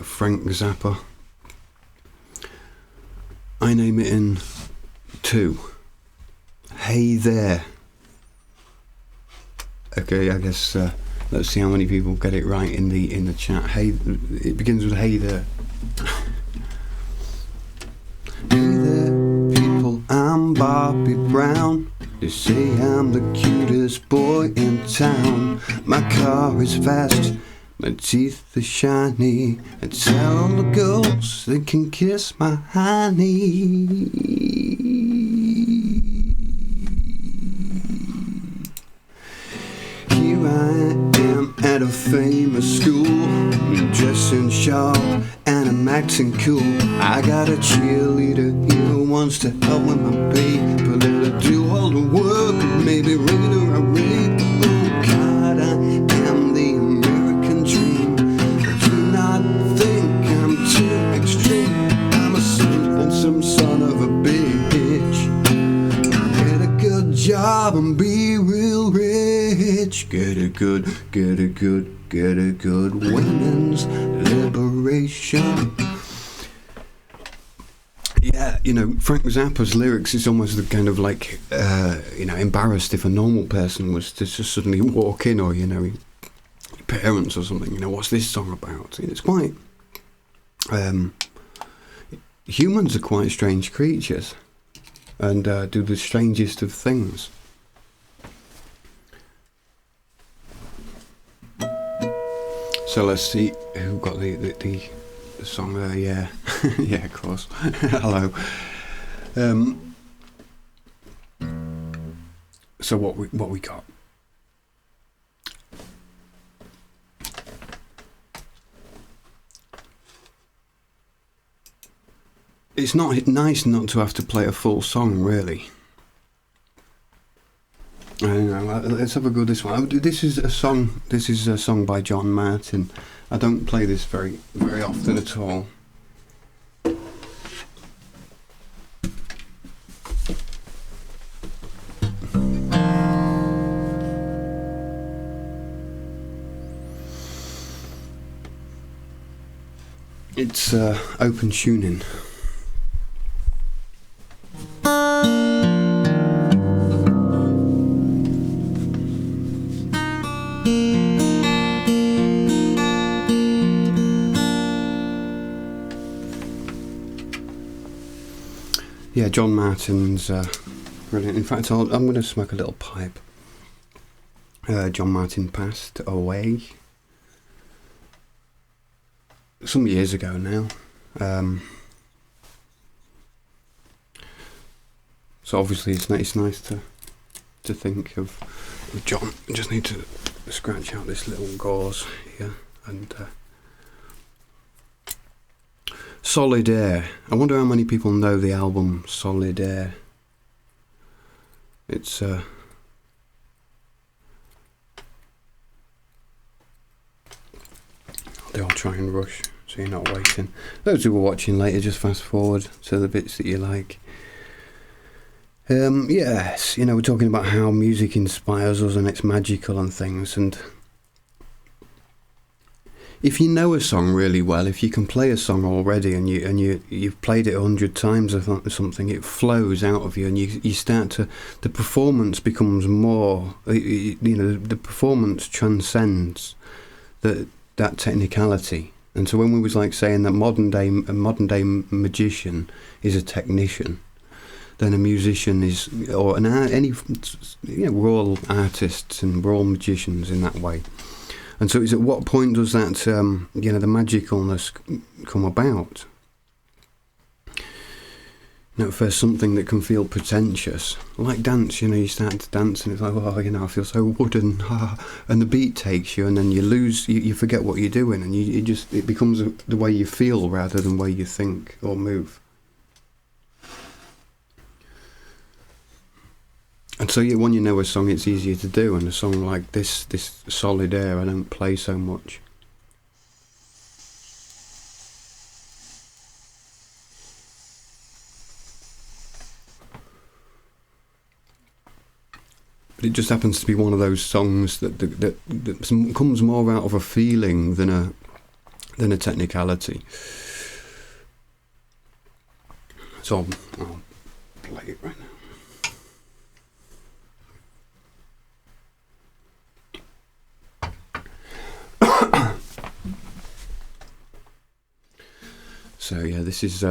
Frank Zappa. I name it in 2. Hey there. Okay, I guess let's see how many people get it right in the chat. Hey, it begins with hey there. Hey there, people. I'm Bobby Brown. Do They say I'm the cutest boy in town. My car is fast, my teeth are shiny. I tell all the girls they can kiss my honey. Here I am at a famous school, dressing sharp and I'm acting cool. I got a cheerleader here who wants to help with my paper. Let her do all the work and maybe rain or a rape. Oh God, I am the American dream. Do not think I'm too extreme. I'm a some son of a bitch. Get a good job and be real rich. Get a good women's liberation. Yeah, you know, Frank Zappa's lyrics is almost the kind of like, you know, embarrassed if a normal person was to just suddenly walk in, or, you know, your parents or something, you know, what's this song about? It's quite, humans are quite strange creatures and do the strangest of things. So let's see who got the song there. Yeah, yeah, of course. Hello. So what we got? It's not nice not to have to play a full song, really. I don't know. Let's have a go at this one. This is a song. This is a song by John Martin. I don't play this very often at all. It's open tuning. Yeah, John Martin's brilliant. In fact, I'm going to smoke a little pipe. John Martin passed away some years ago now. So obviously it's nice to think of John. I just need to scratch out this little gauze here and. Solid Air. I wonder how many people know the album Solid Air. It's they all try and rush, so you're not waiting. Those who are watching later, just fast forward to the bits that you like. Yes, you know, we're talking about how music inspires us and it's magical and things, and if you know a song really well, if you can play a song already and you've played it 100 times or something, it flows out of you and you start to, the performance becomes more, you know, the performance transcends that technicality. And so when we was like saying that a modern day magician is a technician, then a musician is, or any, you know, we're all artists and we're all magicians in that way. And so, at what point does that, you know, the magicalness come about? You know, for something that can feel pretentious, like dance, you know, you start to dance and it's like, oh, you know, I feel so wooden, and the beat takes you, and then you lose, you forget what you're doing, and it becomes the way you feel rather than the way you think or move. And so when you know a song, it's easier to do, and a song like this Solid Air, I don't play so much. But it just happens to be one of those songs that comes more out of a feeling than a technicality. So I'll play it right now. So yeah, this is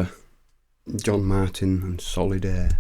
John Martin and Solid Air.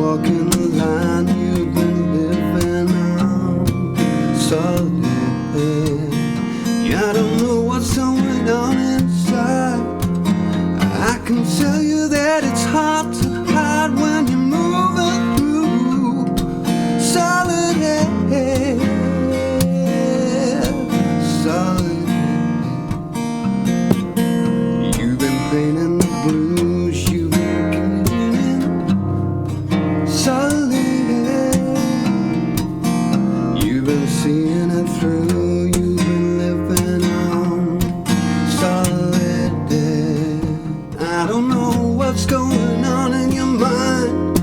walking the line you've been living on. Solid. I don't know what's going on inside. I can tell you that it's hard to hide when you're moving through solid air. Solid air. You've been painting the blues, you've been getting solid air. You've been seeing it through. What's going on in your mind?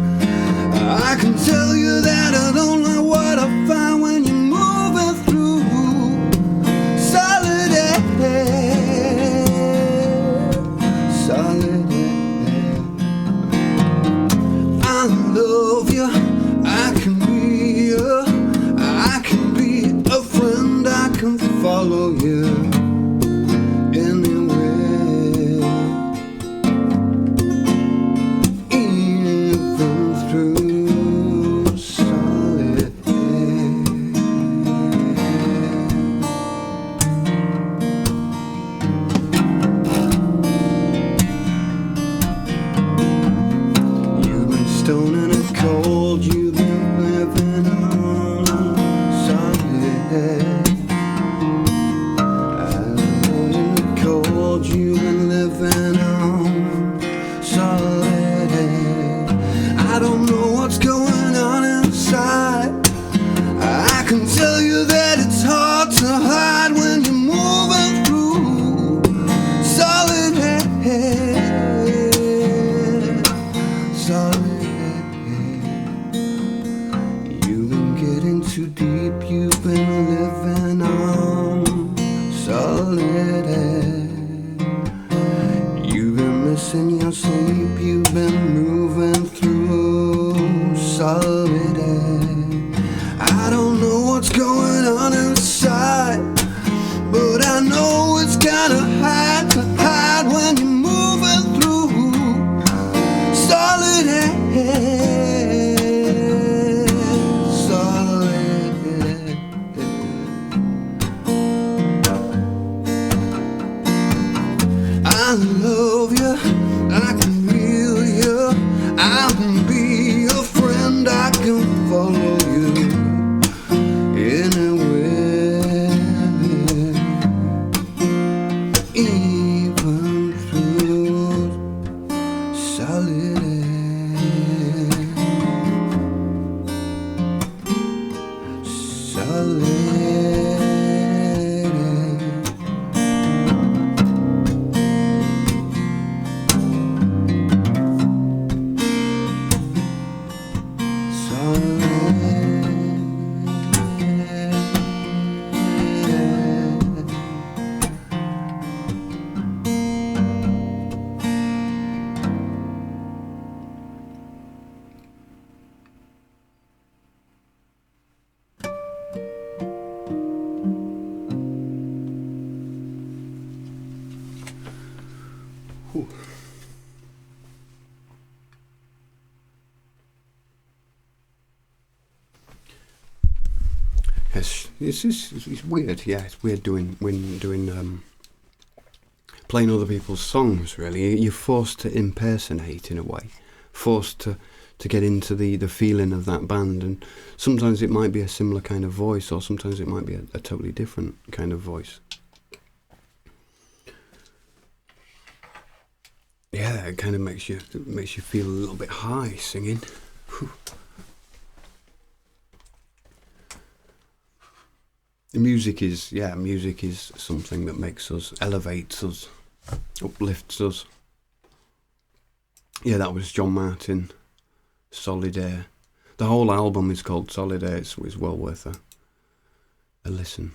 I can tell you that I don't know what I find when you're moving through solid air. Solid air. I love you. I can be you. I can be a friend. I can follow you. Stone and cold, you've been living on solid air. I know in the cold, you've been living on solid air. I don't know what's going on inside. I can tell you that it's hard to hide when you're moving through solid air. Solid. Too deep, you've been living on solid air. You've been missing your sleep, you've been moving through solid air. I don't know what's going on inside, but I know it's kinda hard to hide when you're moving through solid air. I love you, I can feel you, I can be your friend, I can follow you anywhere, even through solid air. Solid air. It's weird, yeah. It's weird doing playing other people's songs. Really, you're forced to impersonate in a way, forced to get into the feeling of that band, and sometimes it might be a similar kind of voice, or sometimes it might be a totally different kind of voice. Yeah, it kind of makes you feel a little bit high singing. Whew. Music is something that makes us, elevates us, uplifts us. Yeah, that was John Martin, Solid Air. The whole album is called Solid Air. It's well worth a listen.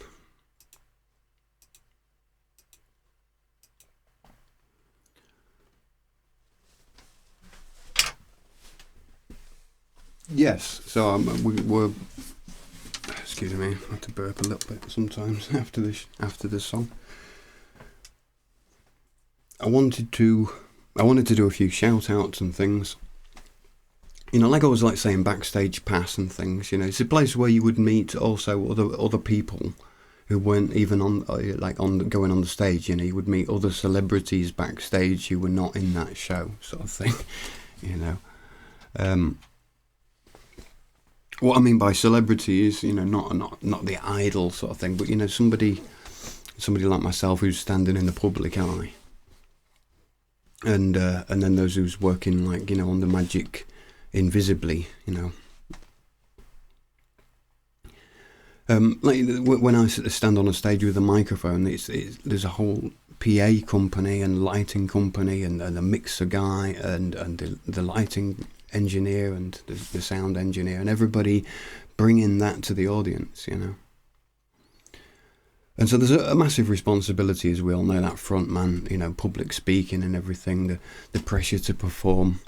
Yes, so we're excuse me, I have to burp a little bit sometimes after the song. I wanted to do a few shout outs and things. like I was like saying backstage pass and things. It's a place where you would meet also other people who weren't even on going on the stage. You would meet other celebrities backstage who were not in that show, sort of thing. you know. What I mean by celebrity is, not the idol sort of thing, but somebody like myself who's standing in the public eye, and then those who's working on the magic invisibly, like when I stand on a stage with a microphone, there's a whole PA company and lighting company and the mixer guy and the lighting engineer and the sound engineer, and everybody bringing that to the audience, And so there's a massive responsibility, as we all know, that front man, public speaking and everything, the pressure to perform.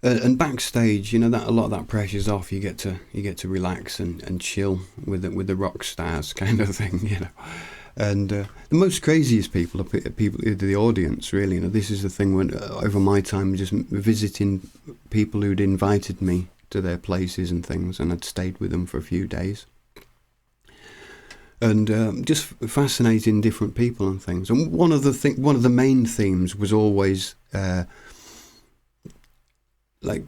And backstage, that a lot of that pressure's off. You get to relax and chill with the rock stars kind of thing, And the most craziest people are the audience, really. This is the thing when over my time just visiting people who'd invited me to their places and things, and I'd stayed with them for a few days. And just fascinating different people and things. And one of the main themes was always like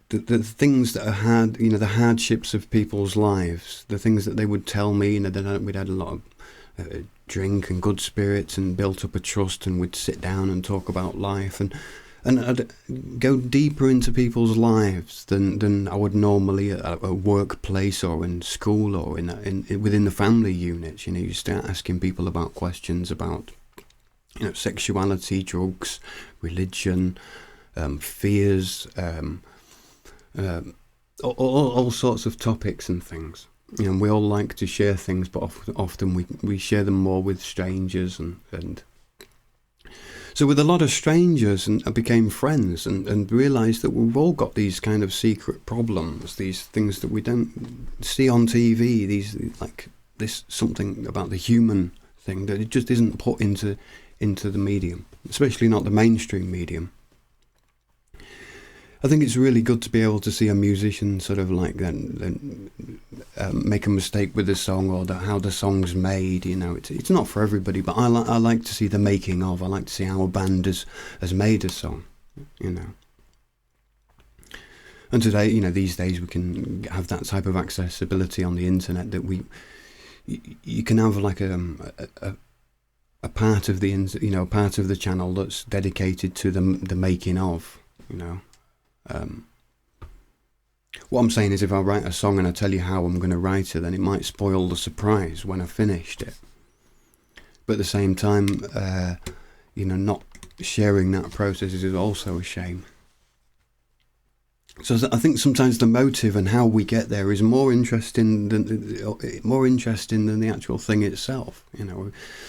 the things that are hard, the hardships of people's lives, the things that they would tell me. We'd had a lot of drink and good spirits and built up a trust, and we'd sit down and talk about life, and I'd go deeper into people's lives than I would normally at a workplace or in school or within the family units. You start asking people about questions about sexuality, drugs, religion, fears, all sorts of topics and things. We all like to share things, but often we share them more with strangers, and so with a lot of strangers, and I became friends and realised that we've all got these kind of secret problems, these things that we don't see on TV, this something about the human thing that it just isn't put into the medium, especially not the mainstream medium. I think it's really good to be able to see a musician sort of then make a mistake with the song, or how the song's made. It's not for everybody, but I like to see the making of. I like to see how a band has made a song. And today, these days we can have that type of accessibility on the internet that you can have like a part of the part of the channel that's dedicated to the making of. What I'm saying is, if I write a song and I tell you how I'm going to write it, then it might spoil the surprise when I finished it. But at the same time, not sharing that process is also a shame. So I think sometimes the motive and how we get there is more interesting than the actual thing itself.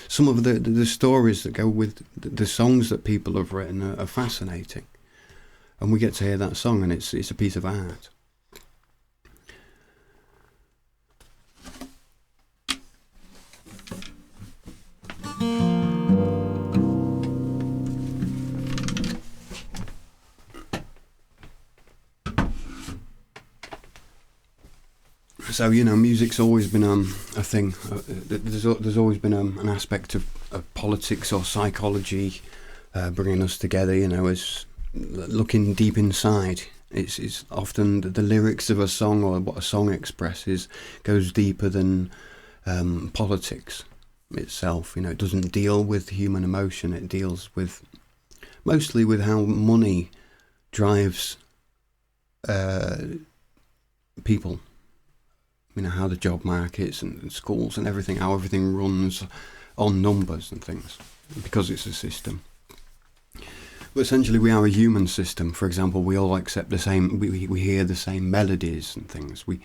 Some of the stories that go with the songs that people have written are fascinating. And we get to hear that song, and it's a piece of art. So music's always been a thing. There's always been an aspect of politics or psychology bringing us together. As looking deep inside, it's often the lyrics of a song or what a song expresses goes deeper than politics itself. It doesn't deal with human emotion. It deals mostly with how money drives people. How the job markets and schools and everything, how everything runs on numbers and things, because it's a system. But essentially we are a human system. For example, we all accept the same, we hear the same melodies and things. We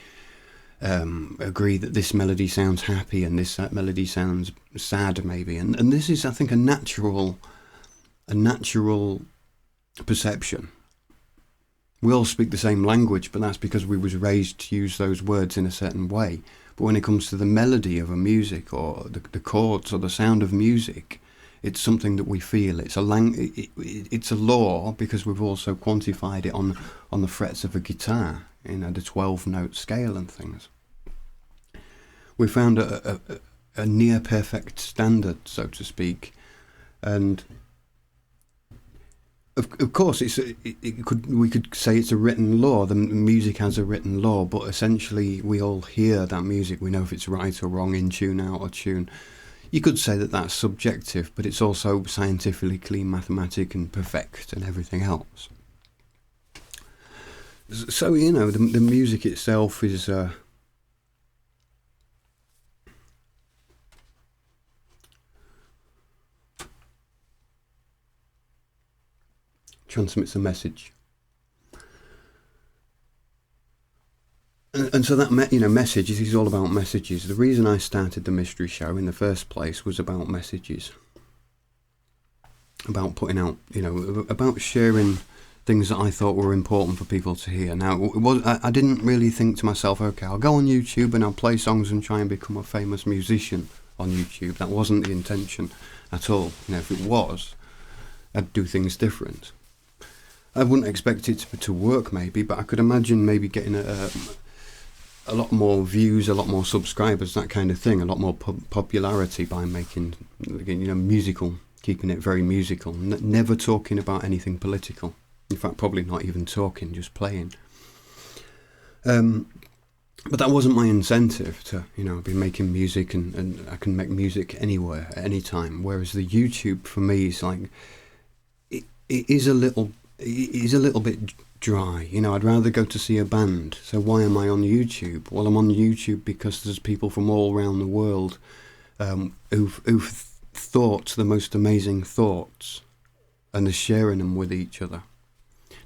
agree that this melody sounds happy and this melody sounds sad maybe. And this is, I think, a natural perception. We all speak the same language, but that's because we was raised to use those words in a certain way. But when it comes to the melody of a music, or the chords or the sound of music, it's something that we feel. It's a law, because we've also quantified it on the frets of a guitar, the 12-note scale and things. We found a near perfect standard, so to speak, and of course we could say it's a written law. The music has a written law, but essentially we all hear that music. We know if it's right or wrong, in tune, out of tune. You could say that that's subjective, but it's also scientifically mathematic and perfect and everything else. So, the music itself is... transmits a message. And so that message, this is all about messages. The reason I started the mystery show in the first place was about messages, about putting out, about sharing things that I thought were important for people to hear. Now, I didn't really think to myself, okay, I'll go on YouTube and I'll play songs and try and become a famous musician on YouTube. That wasn't the intention at all. If it was, I'd do things different. I wouldn't expect it to work, maybe, but I could imagine maybe getting a lot more views, a lot more subscribers, that kind of thing, a lot more popularity by making, musical, keeping it very musical, never talking about anything political. In fact, probably not even talking, just playing. But that wasn't my incentive to, be making music, and I can make music anywhere, at any time. Whereas the YouTube for me is like, it is a little bit dry. I'd rather go to see a band. So why am I on YouTube? Well, I'm on YouTube because there's people from all around the world who've thought the most amazing thoughts, and they're sharing them with each other.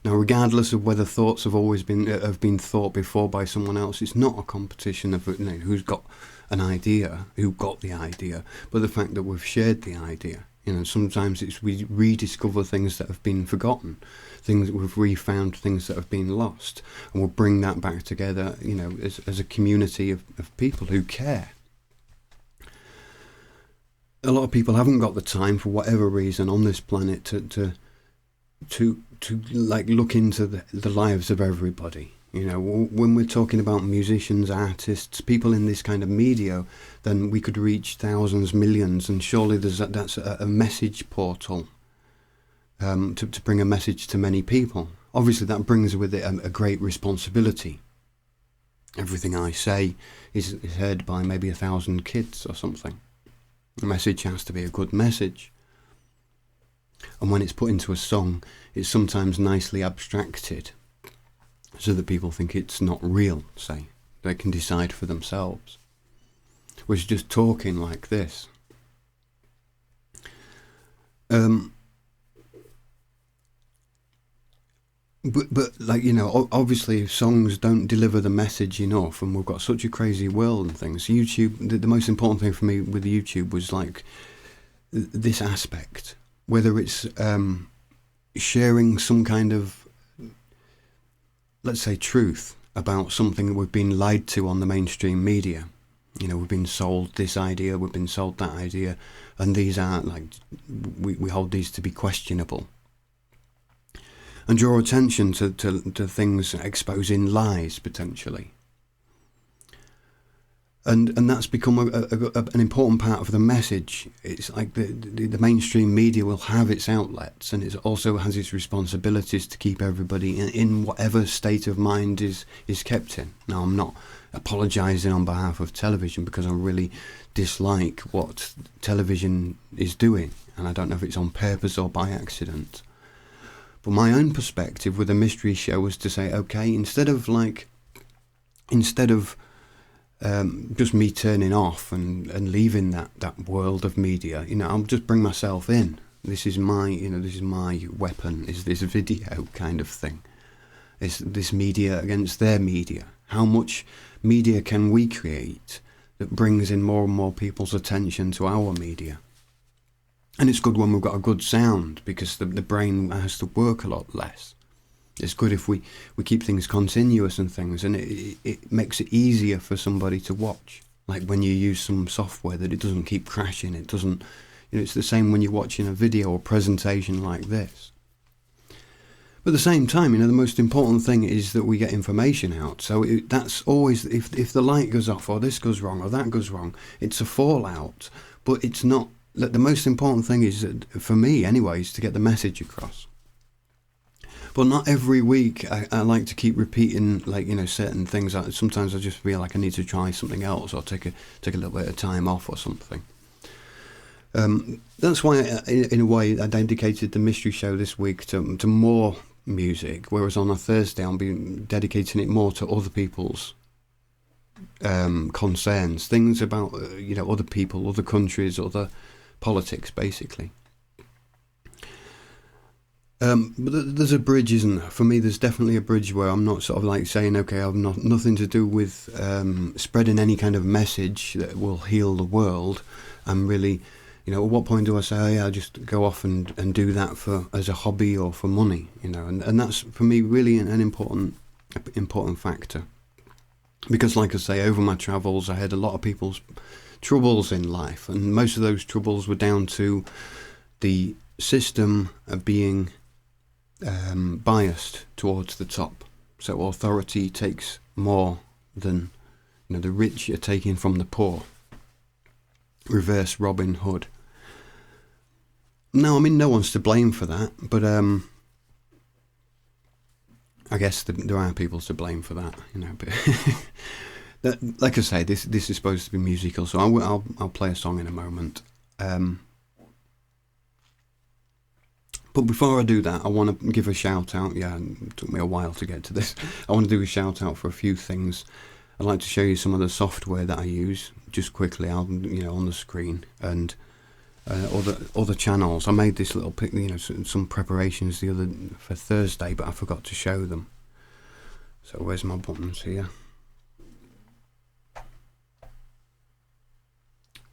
Now, regardless of whether thoughts have been thought before by someone else, it's not a competition of who's got an idea, who got the idea, but the fact that we've shared the idea. Sometimes we rediscover things that have been forgotten, things that we've refound, things that have been lost, and we'll bring that back together, as a community of people who care. A lot of people haven't got the time, for whatever reason, on this planet to look into the lives of everybody. When we're talking about musicians, artists, people in this kind of media, then we could reach thousands, millions, and surely that's a message portal to bring a message to many people. Obviously, that brings with it a great responsibility. Everything I say is heard by maybe 1,000 kids or something. The message has to be a good message. And when it's put into a song, it's sometimes nicely abstracted, so that people think it's not real, say. They can decide for themselves. Whereas just talking like this. But obviously songs don't deliver the message enough, and we've got such a crazy world and things. YouTube, the most important thing for me with YouTube was this aspect. Whether it's sharing some kind of, let's say, truth about something that we've been lied to on the mainstream media. We've been sold this idea, we've been sold that idea, and these are we hold these to be questionable. And draw attention to things exposing lies, potentially. And that's become an important part of the message. It's like the mainstream media will have its outlets, and it also has its responsibilities to keep everybody in whatever state of mind is kept in. Now, I'm not apologising on behalf of television, because I really dislike what television is doing, and I don't know if it's on purpose or by accident. But my own perspective with the mystery show was to say, okay, instead of just me turning off and leaving that world of media, I'll just bring myself in. This is my weapon, is this video kind of thing. It's this media against their media. How much media can we create that brings in more and more people's attention to our media? And it's good when we've got a good sound, because the brain has to work a lot less. It's good if we keep things continuous and things, and it makes it easier for somebody to watch. Like when you use some software, that it doesn't keep crashing. It doesn't, it's the same when you're watching a video or presentation like this. But at the same time, the most important thing is that we get information out. So that's always, if the light goes off or this goes wrong or that goes wrong, it's a fallout. But it's not, the most important thing is, for me anyway, is to get the message across. But not every week I like to keep repeating, certain things. Sometimes I just feel like I need to try something else or take a little bit of time off or something. That's why, in a way, I dedicated the mystery show this week to more music, whereas on a Thursday I'll be dedicating it more to other people's concerns, things about other people, other countries, other politics, basically. But there's a bridge, isn't there? For me, there's definitely a bridge where I'm not sort of like saying, okay, I've nothing to do with spreading any kind of message that will heal the world. I'm really, at what point do I say, oh yeah, I'll just go off and do that as a hobby or for money, and that's for me really an important factor. Because like I say, over my travels, I had a lot of people's troubles in life, and most of those troubles were down to the system of being biased towards the top. So authority takes more than, the rich are taking from the poor. Reverse Robin Hood. No, no one's to blame for that, but I guess there are people to blame for that, But like I say, this is supposed to be musical, so I'll play a song in a moment. But before I do that, I want to give a shout out. Yeah, it took me a while to get to this. I want to do a shout out for a few things. I'd like to show you some of the software that I use, just quickly, on the screen, and other channels. I made this little pic, some preparations for Thursday, but I forgot to show them. So where's my buttons here?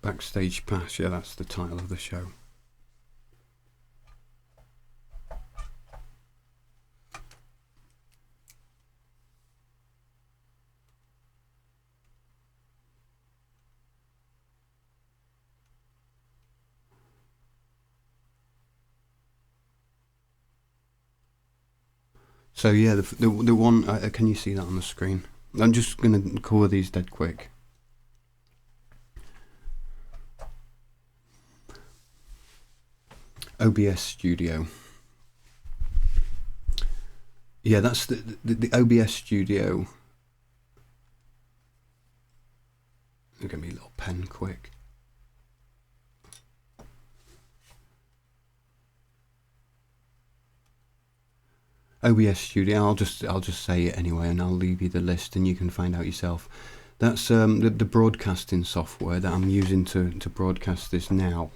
Backstage Pass. Yeah, that's the title of the show. So yeah, the one, can you see that on the screen? I'm just going to cover these dead quick. OBS Studio. Yeah, that's the OBS Studio. Give me a little pen quick. OBS Studio, I'll just say it anyway, and I'll leave you the list and you can find out yourself. That's the broadcasting software that I'm using to broadcast this now.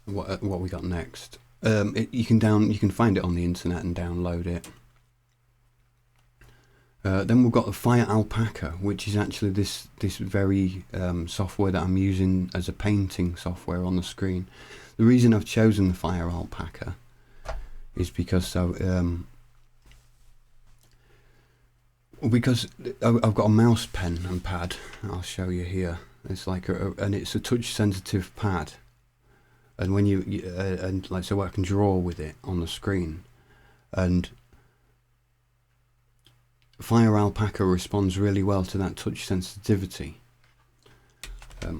What we got next? You can find it on the internet and download it. Then we've got the Fire Alpaca, which is actually this very software that I'm using as a painting software on the screen. The reason I've chosen the Fire Alpaca is because I've got a mouse pen and pad. I'll show you here. It's like and it's a touch sensitive pad, and when so I can draw with it on the screen, and Fire Alpaca responds really well to that touch sensitivity.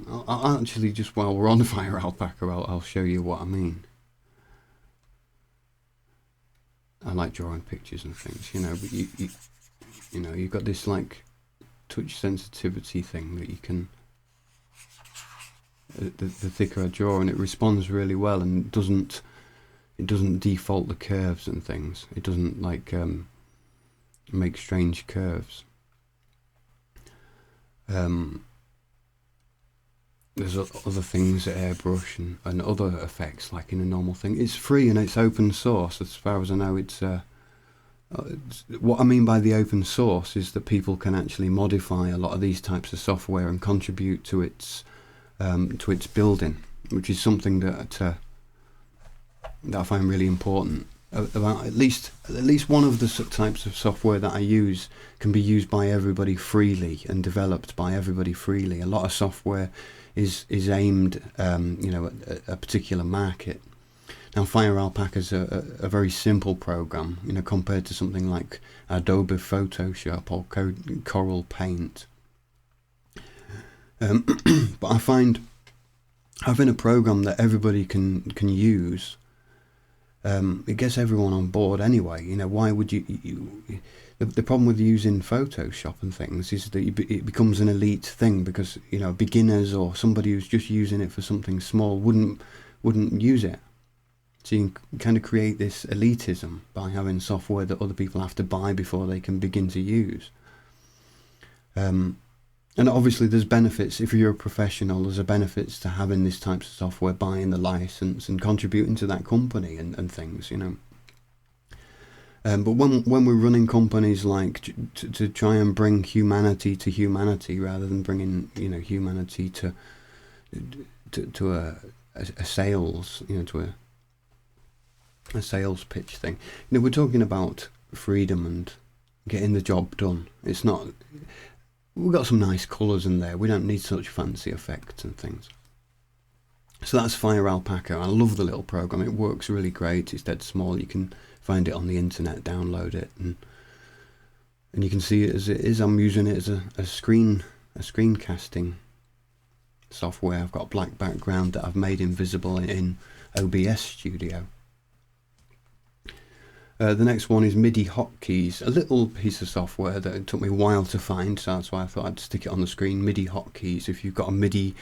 I'll actually, just while we're on Fire Alpaca, I'll show you what I mean. I like drawing pictures and things, but you've got this like touch sensitivity thing that you can. The thicker I draw, and it responds really well, and it doesn't default the curves and things. It doesn't make strange curves. There's other things, airbrush and other effects like in a normal thing. It's free and it's open source as far as I know. It's what I mean by the open source is that people can actually modify a lot of these types of software and contribute to its building, which is something that that I find really important. About at least one of the types of software that I use can be used by everybody freely and developed by everybody freely. A lot of software is aimed, at a particular market. Now, Fire Alpaca is a very simple program, compared to something like Adobe Photoshop or Coral Paint. But I find having a program that everybody can use, it gets everyone on board anyway. Why would you the problem with using Photoshop and things is that it becomes an elite thing, because beginners or somebody who's just using it for something small wouldn't use it. So you can kind of create this elitism by having software that other people have to buy before they can begin to use. And obviously there's benefits. If you're a professional, there's benefits to having this type of software, buying the license and contributing to that company and things, But when we're running companies like to try and bring humanity to humanity rather than bringing humanity to a sales, to a sales pitch thing. We're talking about freedom and getting the job done. It's not. We've got some nice colours in there. We don't need such fancy effects and things. So that's Fire Alpaca. I love the little program. It works really great. It's dead small. You can find it on the internet, download it, and you can see it as it is. I'm using it as a screencasting software. I've got a black background that I've made invisible in OBS Studio. The next one is MIDI hotkeys, a little piece of software that it took me a while to find, so that's why I thought I'd stick it on the screen. MIDI hotkeys. If you've got a MIDI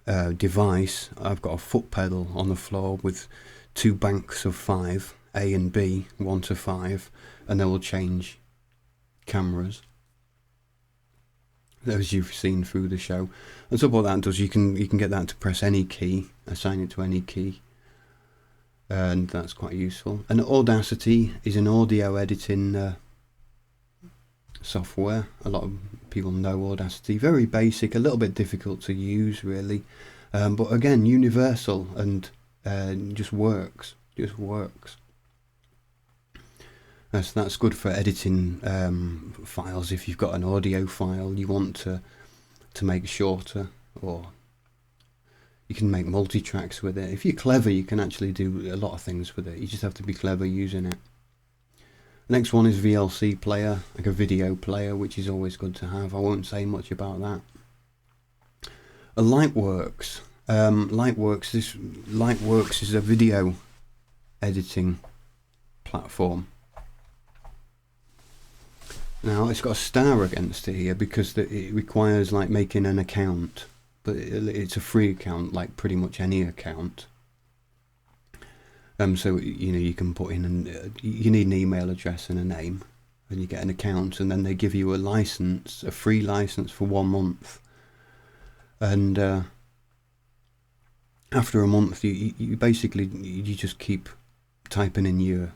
device, I've got a foot pedal on the floor with 2 banks of 5, A and B, 1 to 5, and they will change cameras, as you've seen through the show. And so what that does, you can get that to press any key, assign it to any key. And that's quite useful. And Audacity is an audio editing software. A lot of people know Audacity. Very basic, a little bit difficult to use really, but again universal and just works. So that's good for editing files. If you've got an audio file you want to make shorter, or you can make multi-tracks with it. If you're clever, you can actually do a lot of things with it. You just have to be clever using it. The next one is VLC player, like a video player, which is always good to have. I won't say much about that. Lightworks. Lightworks is a video editing platform. Now it's got a star against it here because it requires like making an account. But it's a free account, like pretty much any account. So you can put in you need an email address and a name, and you get an account, and then they give you a license, a free license for 1 month. And after a month, you basically just keep typing in your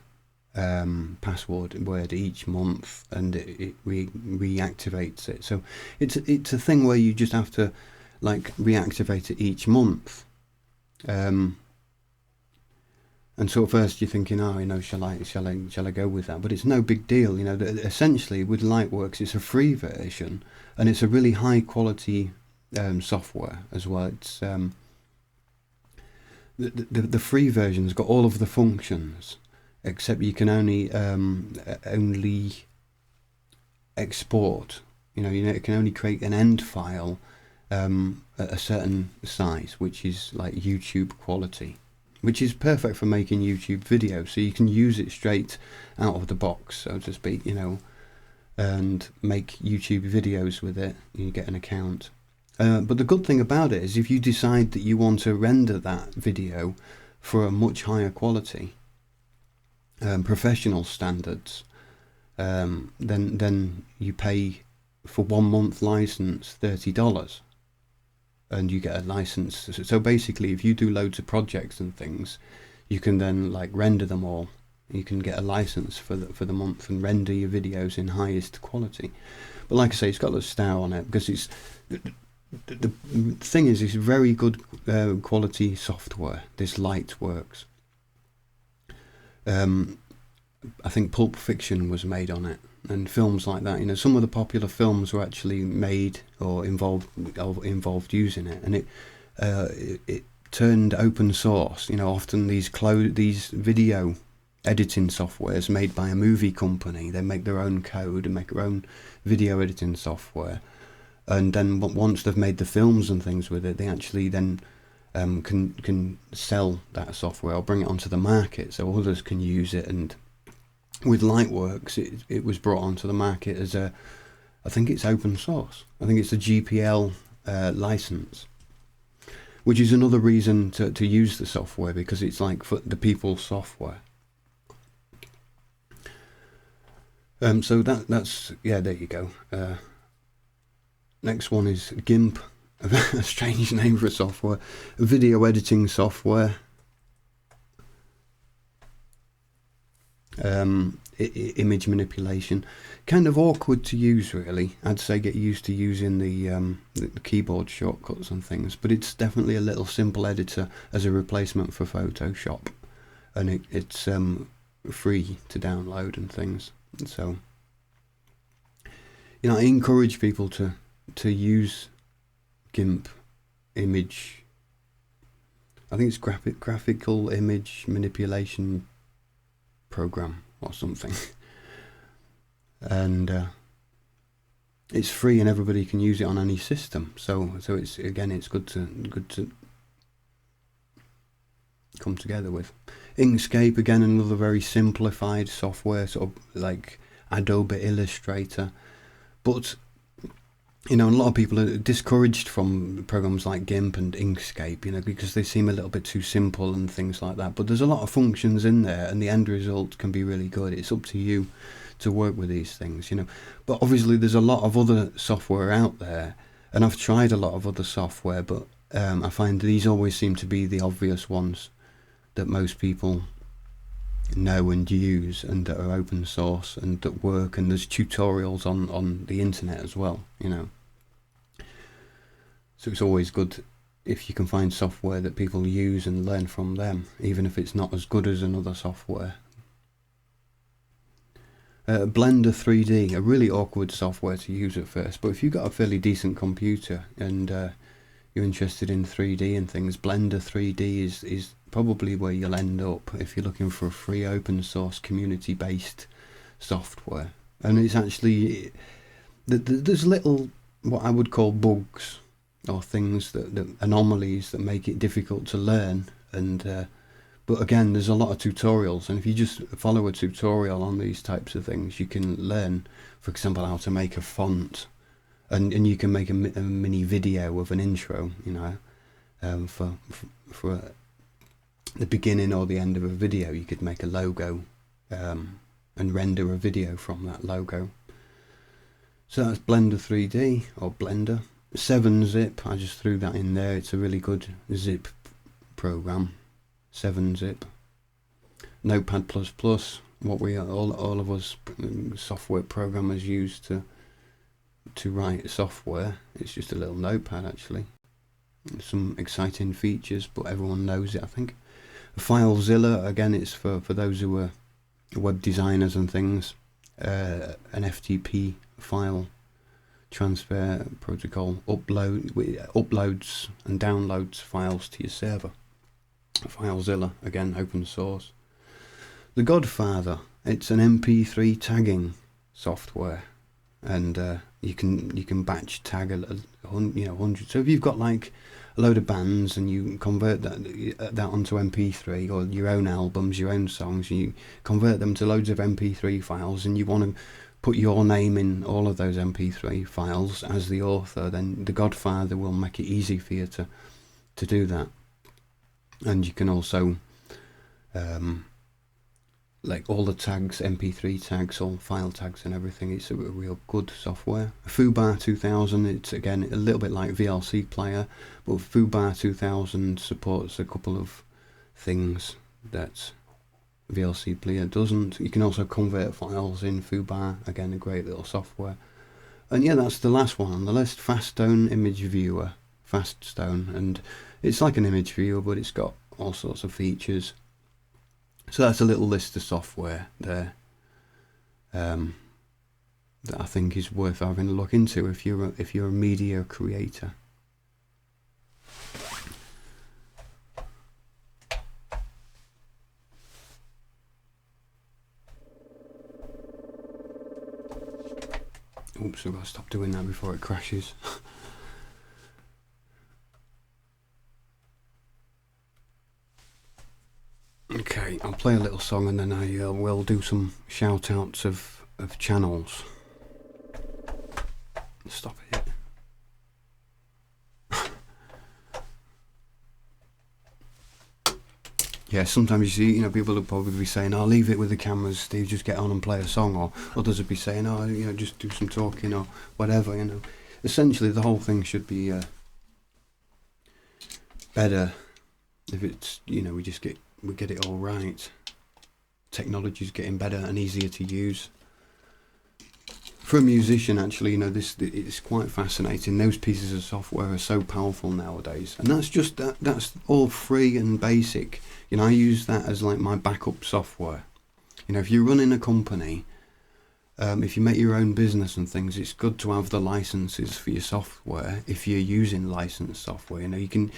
password word each month, and it reactivates it. So it's a thing where you just have to reactivate it each month, and so at first you're thinking, shall I go with that? But it's no big deal. Essentially with Lightworks, it's a free version, and it's a really high quality software as well. It's the free version's got all of the functions, except you can only export. You can only create an end file at a certain size, which is like YouTube quality, which is perfect for making YouTube videos. So you can use it straight out of the box, so to speak, and make YouTube videos with it. You get an account. But the good thing about it is if you decide that you want to render that video for a much higher quality, professional standards, then you pay for 1 month license $30. And you get a license. So basically, if you do loads of projects and things, you can then render them all. You can get a license for the month and render your videos in highest quality. But like I say, it's got a star on it because it's the thing is, it's very good quality software. This Lightworks. I think Pulp Fiction was made on it, and films like that. You know, some of the popular films were actually made or involved using it, and it turned open source. You know, often these video editing softwares made by a movie company, they make their own code and make their own video editing software, and then once they've made the films and things with it, they actually then can sell that software or bring it onto the market so others can use it. And with Lightworks, it was brought onto the market as I think it's open source. I think it's a GPL license, which is another reason to use the software, because it's like for the people's software. So that's yeah, there you go. Next one is GIMP, a strange name for a software, a video editing software. Image manipulation, kind of awkward to use, really. I'd say get used to using the keyboard shortcuts and things, but it's definitely a little simple editor as a replacement for Photoshop, and it's free to download and things. So, you know, I encourage people to use GIMP image. I think it's graphical image manipulation program or something, and it's free and everybody can use it on any system. So it's good to come together with. Inkscape, again, another very simplified software, sort of like Adobe Illustrator, but you know, a lot of people are discouraged from programs like GIMP and Inkscape, you know, because they seem a little bit too simple and things like that. But there's a lot of functions in there, and the end result can be really good. It's up to you to work with these things, you know. But obviously, there's a lot of other software out there, and I've tried a lot of other software, but I find these always seem to be the obvious ones that most people know and use, and that are open source and that work. And there's tutorials on the internet as well, you know. So it's always good if you can find software that people use and learn from them, even if it's not as good as another software. Blender 3D, a really awkward software to use at first, but if you've got a fairly decent computer and you're interested in 3D and things, Blender 3D is probably where you'll end up if you're looking for a free open source community based software. And it's actually, there's little what I would call bugs or things that anomalies that make it difficult to learn, and but again, there's a lot of tutorials, and if you just follow a tutorial on these types of things, you can learn, for example, how to make a font, and you can make a mini video of an intro, you know, for the beginning or the end of a video. You could make a logo and render a video from that logo. So that's Blender 3D, or Blender. 7-Zip, I just threw that in there. It's a really good zip program. 7-Zip. Notepad++, what we all of us software programmers use to write software. It's just a little notepad, actually. Some exciting features, but everyone knows it, I think. FileZilla, again, it's for those who are web designers and things. An FTP file transfer protocol, uploads and downloads files to your server. FileZilla, again, open source. The Godfather, it's an MP3 tagging software, and you can batch tag hundreds. So if you've got like a load of bands and you convert that onto MP3, or your own albums, your own songs, and you convert them to loads of MP3 files, and you want to put your name in all of those MP3 files as the author, then the Godfather will make it easy for you to do that. And you can also like all the tags, MP3 tags, all file tags and everything. It's a real good software. Foobar 2000, it's again a little bit like VLC Player, but Foobar 2000 supports a couple of things that VLC Player doesn't. You can also convert files in Foobar, again a great little software. And yeah, that's the last one on the list, Faststone Image Viewer. Faststone, and it's like an image viewer, but it's got all sorts of features. So that's a little list of software there that I think is worth having a look into if you're a media creator. Oops, I've got to stop doing that before it crashes. Okay, I'll play a little song and then I will do some shout outs of channels. Stop it. Yeah, sometimes you see, people will probably be saying, "I'll leave it with the cameras, Steve, just get on and play a song," or others would be saying, "Oh, just do some talking," or whatever, Essentially, the whole thing should be better if it's, we get it all right. Technology's getting better and easier to use. For a musician, actually, it's quite fascinating. Those pieces of software are so powerful nowadays, and that's all free and basic. I use that as like my backup software. If you're running a company, if you make your own business and things, it's good to have the licenses for your software. If you're using licensed software, you can.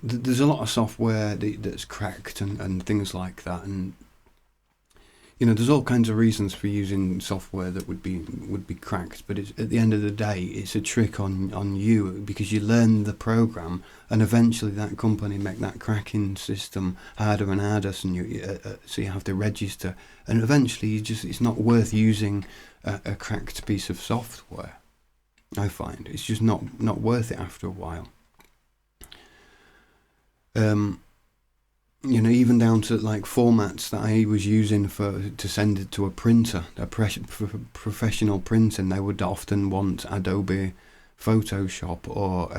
There's a lot of software that's cracked and things like that, and there's all kinds of reasons for using software that would be cracked, but at the end of the day, it's a trick on you, because you learn the program, and eventually that company make that cracking system harder and harder, so you have to register, and eventually it's not worth using a cracked piece of software. I find it's just not worth it after a while. Even down to like formats that I was using to send it to a printer, a professional printer, and they would often want Adobe Photoshop, or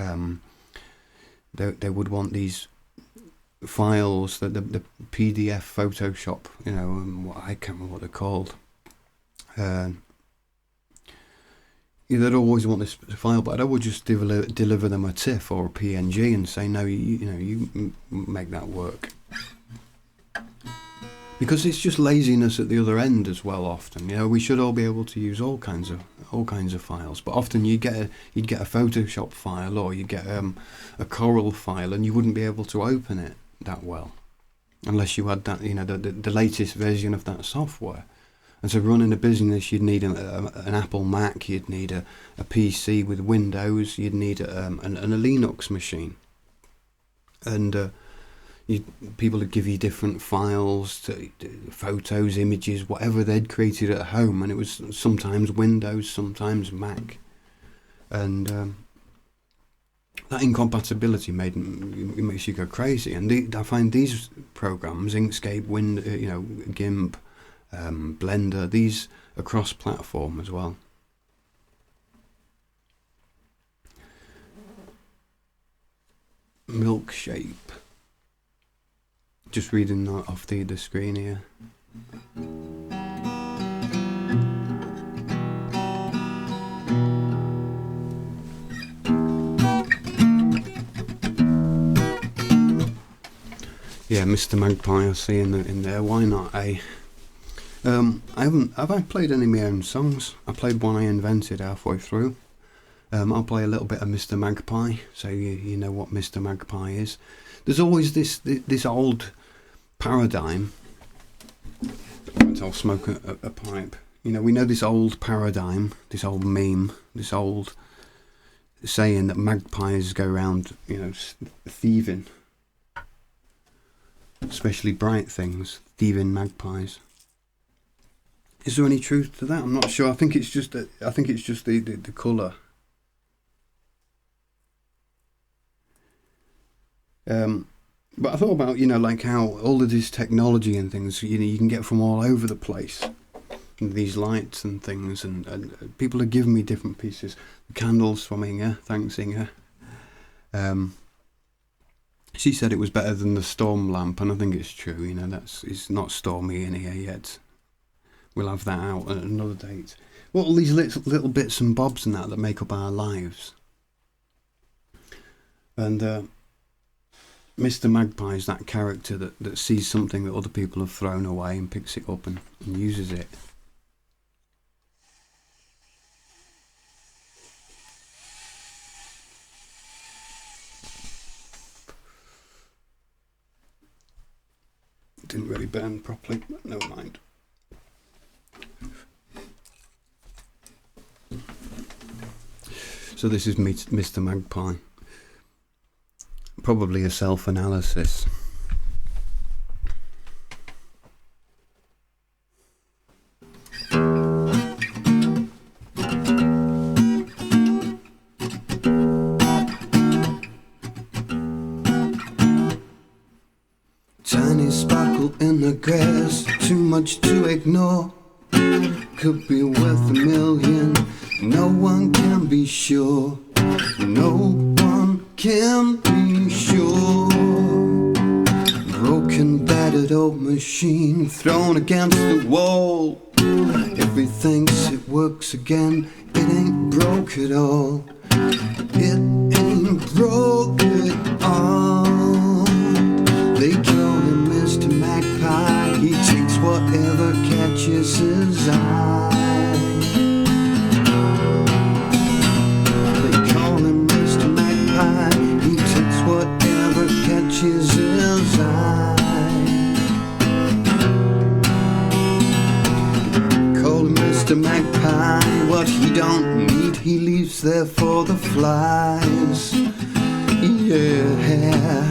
they would want these files, the PDF Photoshop, I can't remember what they're called. They'd always want this file, but I would just deliver them a TIFF or a PNG and say, no, you make that work. Because it's just laziness at the other end as well. Often, we should all be able to use all kinds of files, but often you'd get a Photoshop file, or you get a Corel file, and you wouldn't be able to open it that well unless you had that, the latest version of that software. And so, running a business, you'd need an Apple Mac, you'd need a PC with Windows, you'd need a Linux machine, and people would give you different files, photos, images, whatever they'd created at home, and it was sometimes Windows, sometimes Mac, and that incompatibility makes you go crazy. And I find these programs, Inkscape, GIMP, Blender, these are cross-platform as well. Milkshape. Just reading that off the screen here. Yeah, Mr. Magpie, I see in there. Why not, eh? Have I played any of my own songs? I played one I invented halfway through. I'll play a little bit of Mr. Magpie, so you know what Mr. Magpie is. There's always this old paradigm. I'll smoke a pipe. We know this old paradigm, this old meme, this old saying that magpies go around, thieving, especially bright things, thieving magpies. Is there any truth to that? I'm not sure. I think it's just the colour. But I thought about, like how all of this technology and things, you can get from all over the place. These lights and things, and people are giving me different pieces. The candles from Inga, thanks Inga. She said it was better than the storm lamp, and I think it's true. It's not stormy in here yet. We'll have that out at another date. All these little bits and bobs and that make up our lives. And Mr. Magpie is that character that sees something that other people have thrown away and picks it up and uses it. Didn't really burn properly, but never mind. So this is Mr. Magpie. Probably a self-analysis. Tiny sparkle in the grass, too much to ignore. Could be worth $1 million, no one can be sure. No one can be sure. Broken, battered old machine thrown against the wall. If he thinks it works again, it ain't broke at all. It ain't broke at all. They call him Mr. Magpie. He takes whatever catches his eye. They call him Mr. Magpie. He takes whatever catches his eye. Call him Mr. Magpie. What he don't need, he leaves there for the flies. Yeah.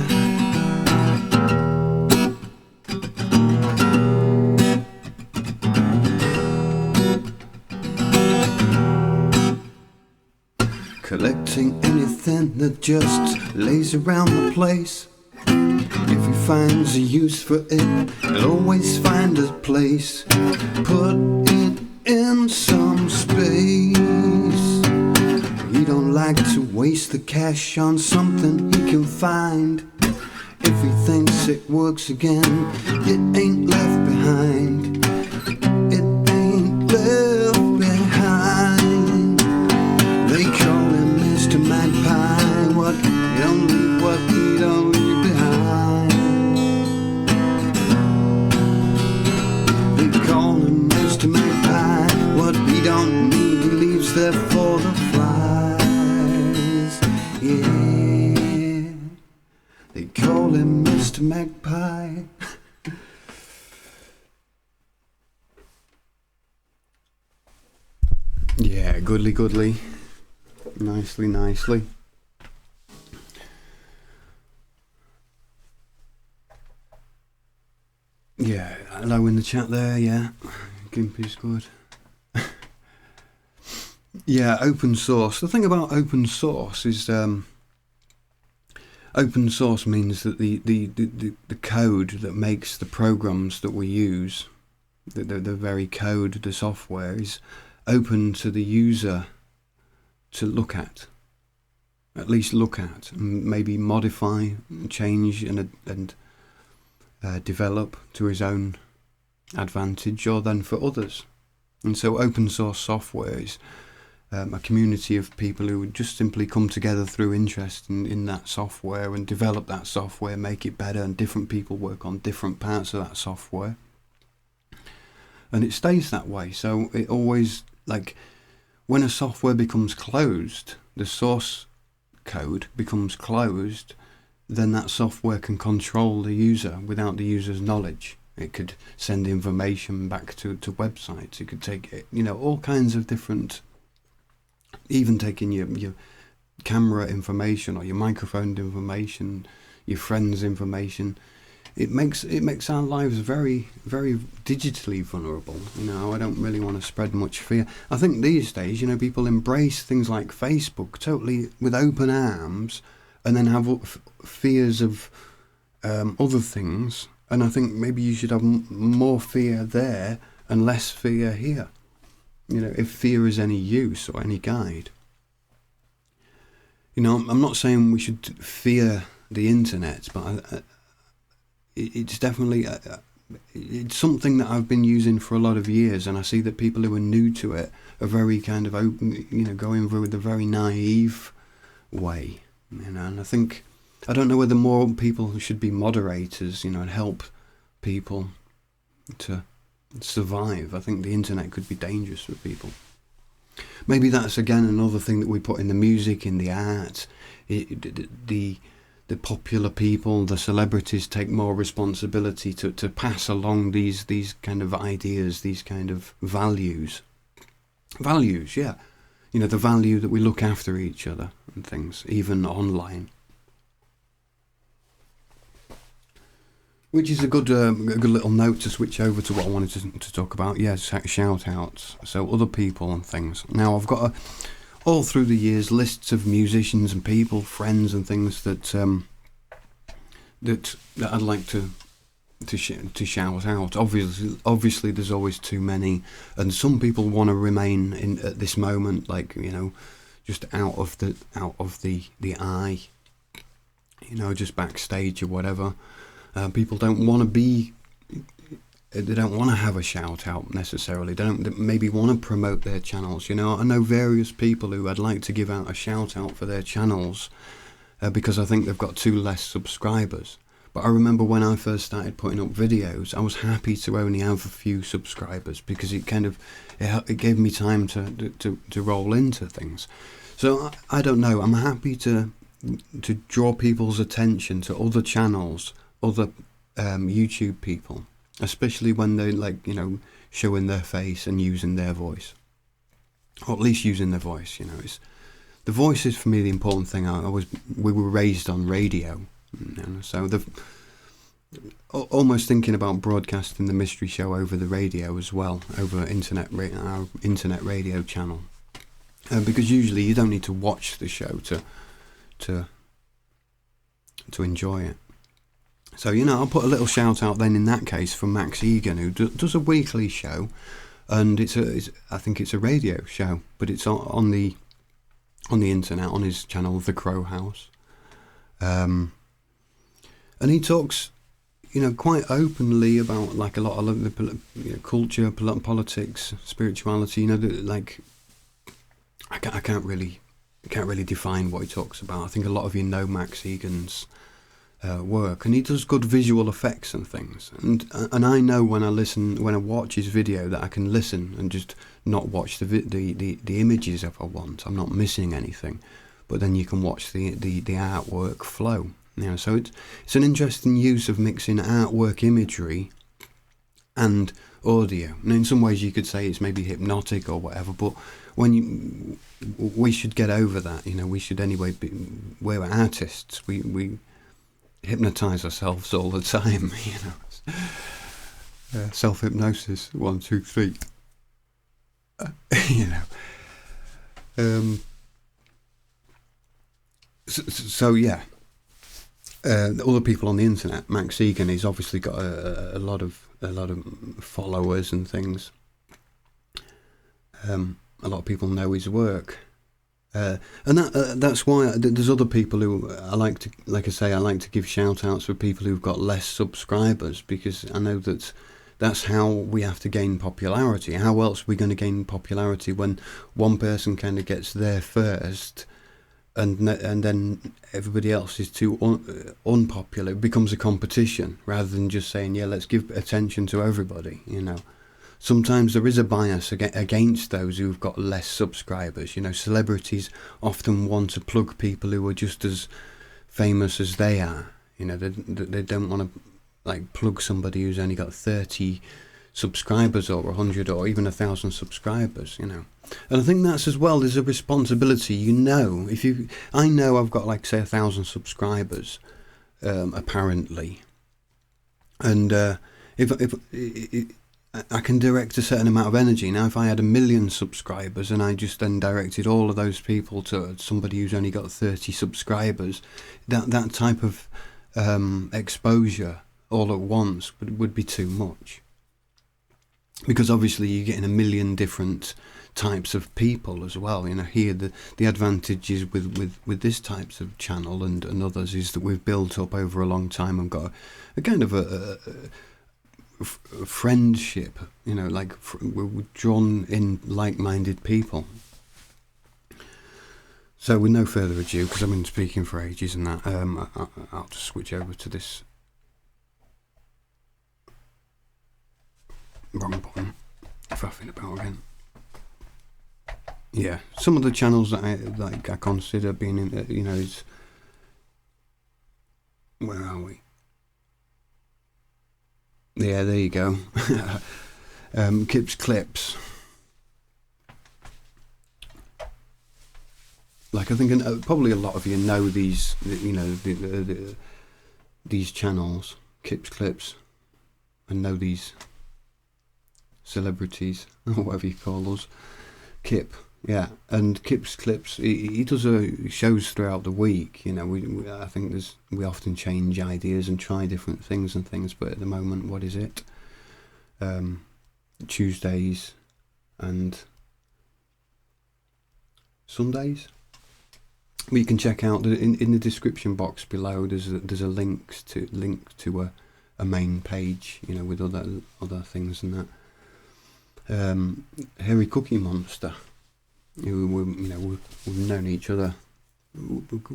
Collecting anything that just lays around the place. If he finds a use for it, he'll always find a place. Put it in some space. He don't like to waste the cash on something he can find. If he thinks it works again, it ain't left behind. It ain't left behind. They call him Mr. Magpie. What he don't leave, what he don't leave behind. They call him Mr. Magpie. What he don't need, he leaves there for the flies. Yeah. They call him Mr. Magpie. Yeah, goodly, goodly. Nicely, nicely. Yeah, hello in the chat there, yeah. Gimpy's good. Yeah, open source. The thing about open source is open source means that the code that makes the programs that we use, the very code, the software, is open to the user to look at least look at, and maybe modify, change, and develop to his own advantage, or then for others. And so open source software is a community of people who would just simply come together through interest in that software and develop that software, make it better, and different people work on different parts of that software. And it stays that way. So it always, like, when a software becomes closed, the source code becomes closed, then that software can control the user without the user's knowledge. It could send information back to websites. It could take, all kinds of different, even taking your camera information or your microphone information, your friend's information. It makes our lives very, very digitally vulnerable. I don't really want to spread much fear. I think these days, people embrace things like Facebook totally with open arms, and then have fears of other things. And I think maybe you should have more fear there and less fear here. If fear is any use or any guide. I'm not saying we should fear the internet, but it's definitely it's something that I've been using for a lot of years, and I see that people who are new to it are very kind of open, going through the very naive way, and I think I don't know whether more people should be moderators, and help people to survive. I think the internet could be dangerous for people. Maybe that's again another thing that we put in the music, in the art. The popular people, the celebrities, take more responsibility to pass along these kind of ideas, these kind of values. Values, yeah. The value that we look after each other and things, even online. Which is a good little note to switch over to what I wanted to talk about. Yes, shout outs. So other people and things. Now I've got all through the years lists of musicians and people, friends and things that I'd like to shout out. Obviously, there's always too many, and some people want to remain in at this moment, like just out of the eye, just backstage or whatever. People don't want to be. They don't want to have a shout out necessarily. They don't maybe want to promote their channels. I know various people who I'd like to give out a shout out for their channels because I think they've got too less subscribers. But I remember when I first started putting up videos, I was happy to only have a few subscribers because it gave me time to roll into things. So I don't know. I'm happy to draw people's attention to other channels, other YouTube people, especially when they showing their face and using their voice, or at least using their voice. It's the voice is for me the important thing. We were raised on radio. So almost thinking about broadcasting the mystery show over the radio as well, over our internet radio channel, because usually you don't need to watch the show to enjoy it. So I'll put a little shout out then in that case for Max Egan, who does a weekly show, and I think it's a radio show, but it's on the internet on his channel, The Crow House. And he talks, quite openly about like a lot of the culture, politics, spirituality. I can't really define what he talks about. I think a lot of you know Max Egan's work, and he does good visual effects and things. And I know when I watch his video that I can listen and just not watch the images if I want. I'm not missing anything, but then you can watch the artwork flow. So it's an interesting use of mixing artwork imagery and audio. And in some ways you could say it's maybe hypnotic or whatever, but we should get over that. We should anyway we're artists. We hypnotize ourselves all the time. Self-hypnosis 1, 2, 3. So yeah. Other people on the internet, Max Egan, he's obviously got a lot of followers and things. A lot of people know his work, and that's why there's other people who I like to give shout outs for people who've got less subscribers, because I know that's how we have to gain popularity. How else are we going to gain popularity when one person kind of gets there first? And then everybody else is too unpopular. It becomes a competition rather than just saying, yeah, let's give attention to everybody. Sometimes there is a bias against those who've got less subscribers. Celebrities often want to plug people who are just as famous as they are. They don't want to plug somebody who's only got 30 subscribers or 100 or even 1,000 subscribers. And I think that's as well, there's a responsibility, I know I've got say 1,000 subscribers, apparently, and if I can direct a certain amount of energy. Now if I had 1 million subscribers and I just then directed all of those people to somebody who's only got 30 subscribers, that type of exposure all at once would be too much, because obviously you're getting 1 million different types of people as well. Here the advantages with this types of channel and others is that we've built up over a long time and got a kind of a friendship. We're drawn in like-minded people. So with no further ado, because I've been speaking for ages and that, I'll just switch over to this wrong button, faffing about again. Yeah, some of the channels that I consider being in, is, where are we? Yeah, there you go. Kip's Clips. Like, I think probably a lot of you know these, these channels, Kip's Clips, and know these celebrities, or whatever you call us. Kip, yeah, and Kip's Clips, he does shows throughout the week. I think we often change ideas and try different things and things, but at the moment, what is it? Tuesdays and Sundays. Well, you can check out in the description box below. There's a link to a main page, with other things and that. Hairy Cookie Monster, who we've known each other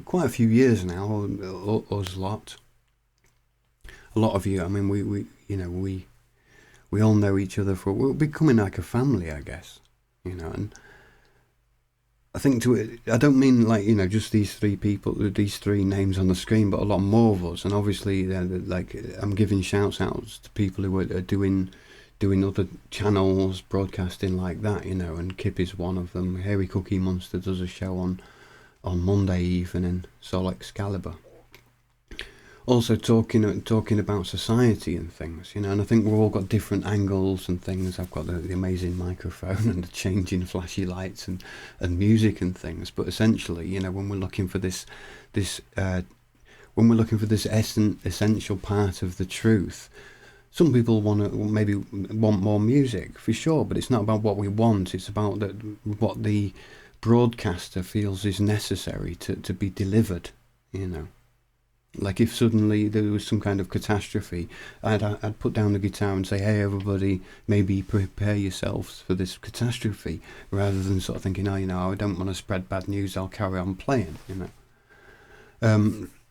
quite a few years now. Us lot. A lot of you. I mean, we all know each other we're becoming like a family, I guess. And I think I don't mean like, just these three people, these three names on the screen, but a lot more of us. And obviously, like, I'm giving shouts outs to people who are doing other channels, broadcasting like that, and Kip is one of them. Hairy Cookie Monster does a show on Monday evening, Sol Excalibur. Also talking about society and things, and I think we've all got different angles and things. I've got the amazing microphone and the changing flashy lights and music and things. But essentially, when we're looking for this essential part of the truth, some people maybe want more music for sure, but it's not about what we want. It's about what the broadcaster feels is necessary to be delivered. Like if suddenly there was some kind of catastrophe, I'd put down the guitar and say, "Hey, everybody, maybe prepare yourselves for this catastrophe," rather than sort of thinking, "Oh, I don't want to spread bad news. I'll carry on playing."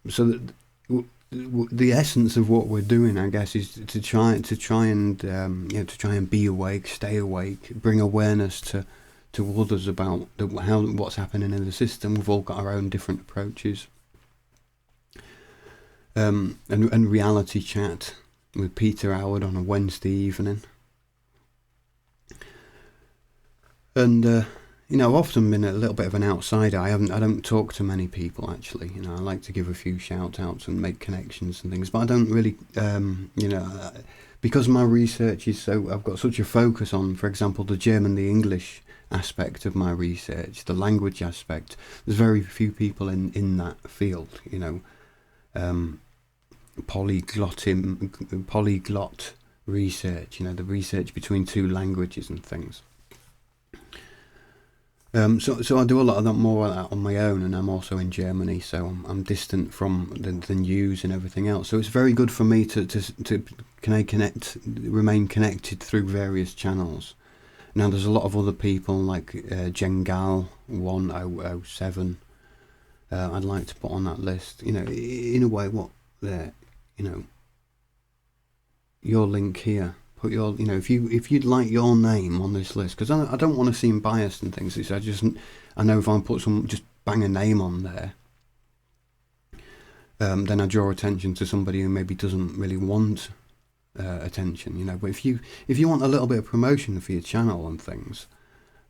So the essence of what we're doing, I guess, is to try and be awake, stay awake, bring awareness to others about what's happening in the system. We've all got our own different approaches. And reality chat with Peter Howard on a Wednesday evening. And I've often been a little bit of an outsider. I don't talk to many people actually. I like to give a few shout outs and make connections and things, but I don't really because my research is I've got such a focus on, for example, the German, the English aspect of my research, the language aspect. There's very few people in that field, polyglot research, the research between two languages and things. So I do a lot of that more on my own, and I'm also in Germany, so I'm distant from the news and everything else. So it's very good for me to remain connected through various channels. Now there's a lot of other people like Jengal 1007. I'd like to put on that list. In a way, what there. Your link here. Put your, if you'd like your name on this list, because I don't want to seem biased and things. I know if I put just bang a name on there, then I draw attention to somebody who maybe doesn't really want attention. But if you want a little bit of promotion for your channel and things,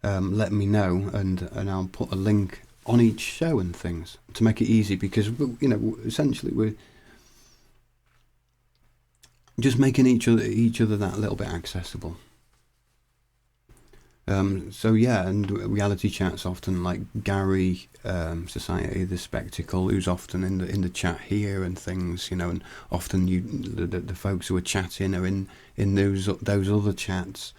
let me know, and I'll put a link on each show and things to make it easy, because essentially we're just making each other that little bit accessible. So yeah, and reality chats often, like Gary, Society the Spectacle, who's often in the chat here and things, and often the folks who are chatting are in those other chats.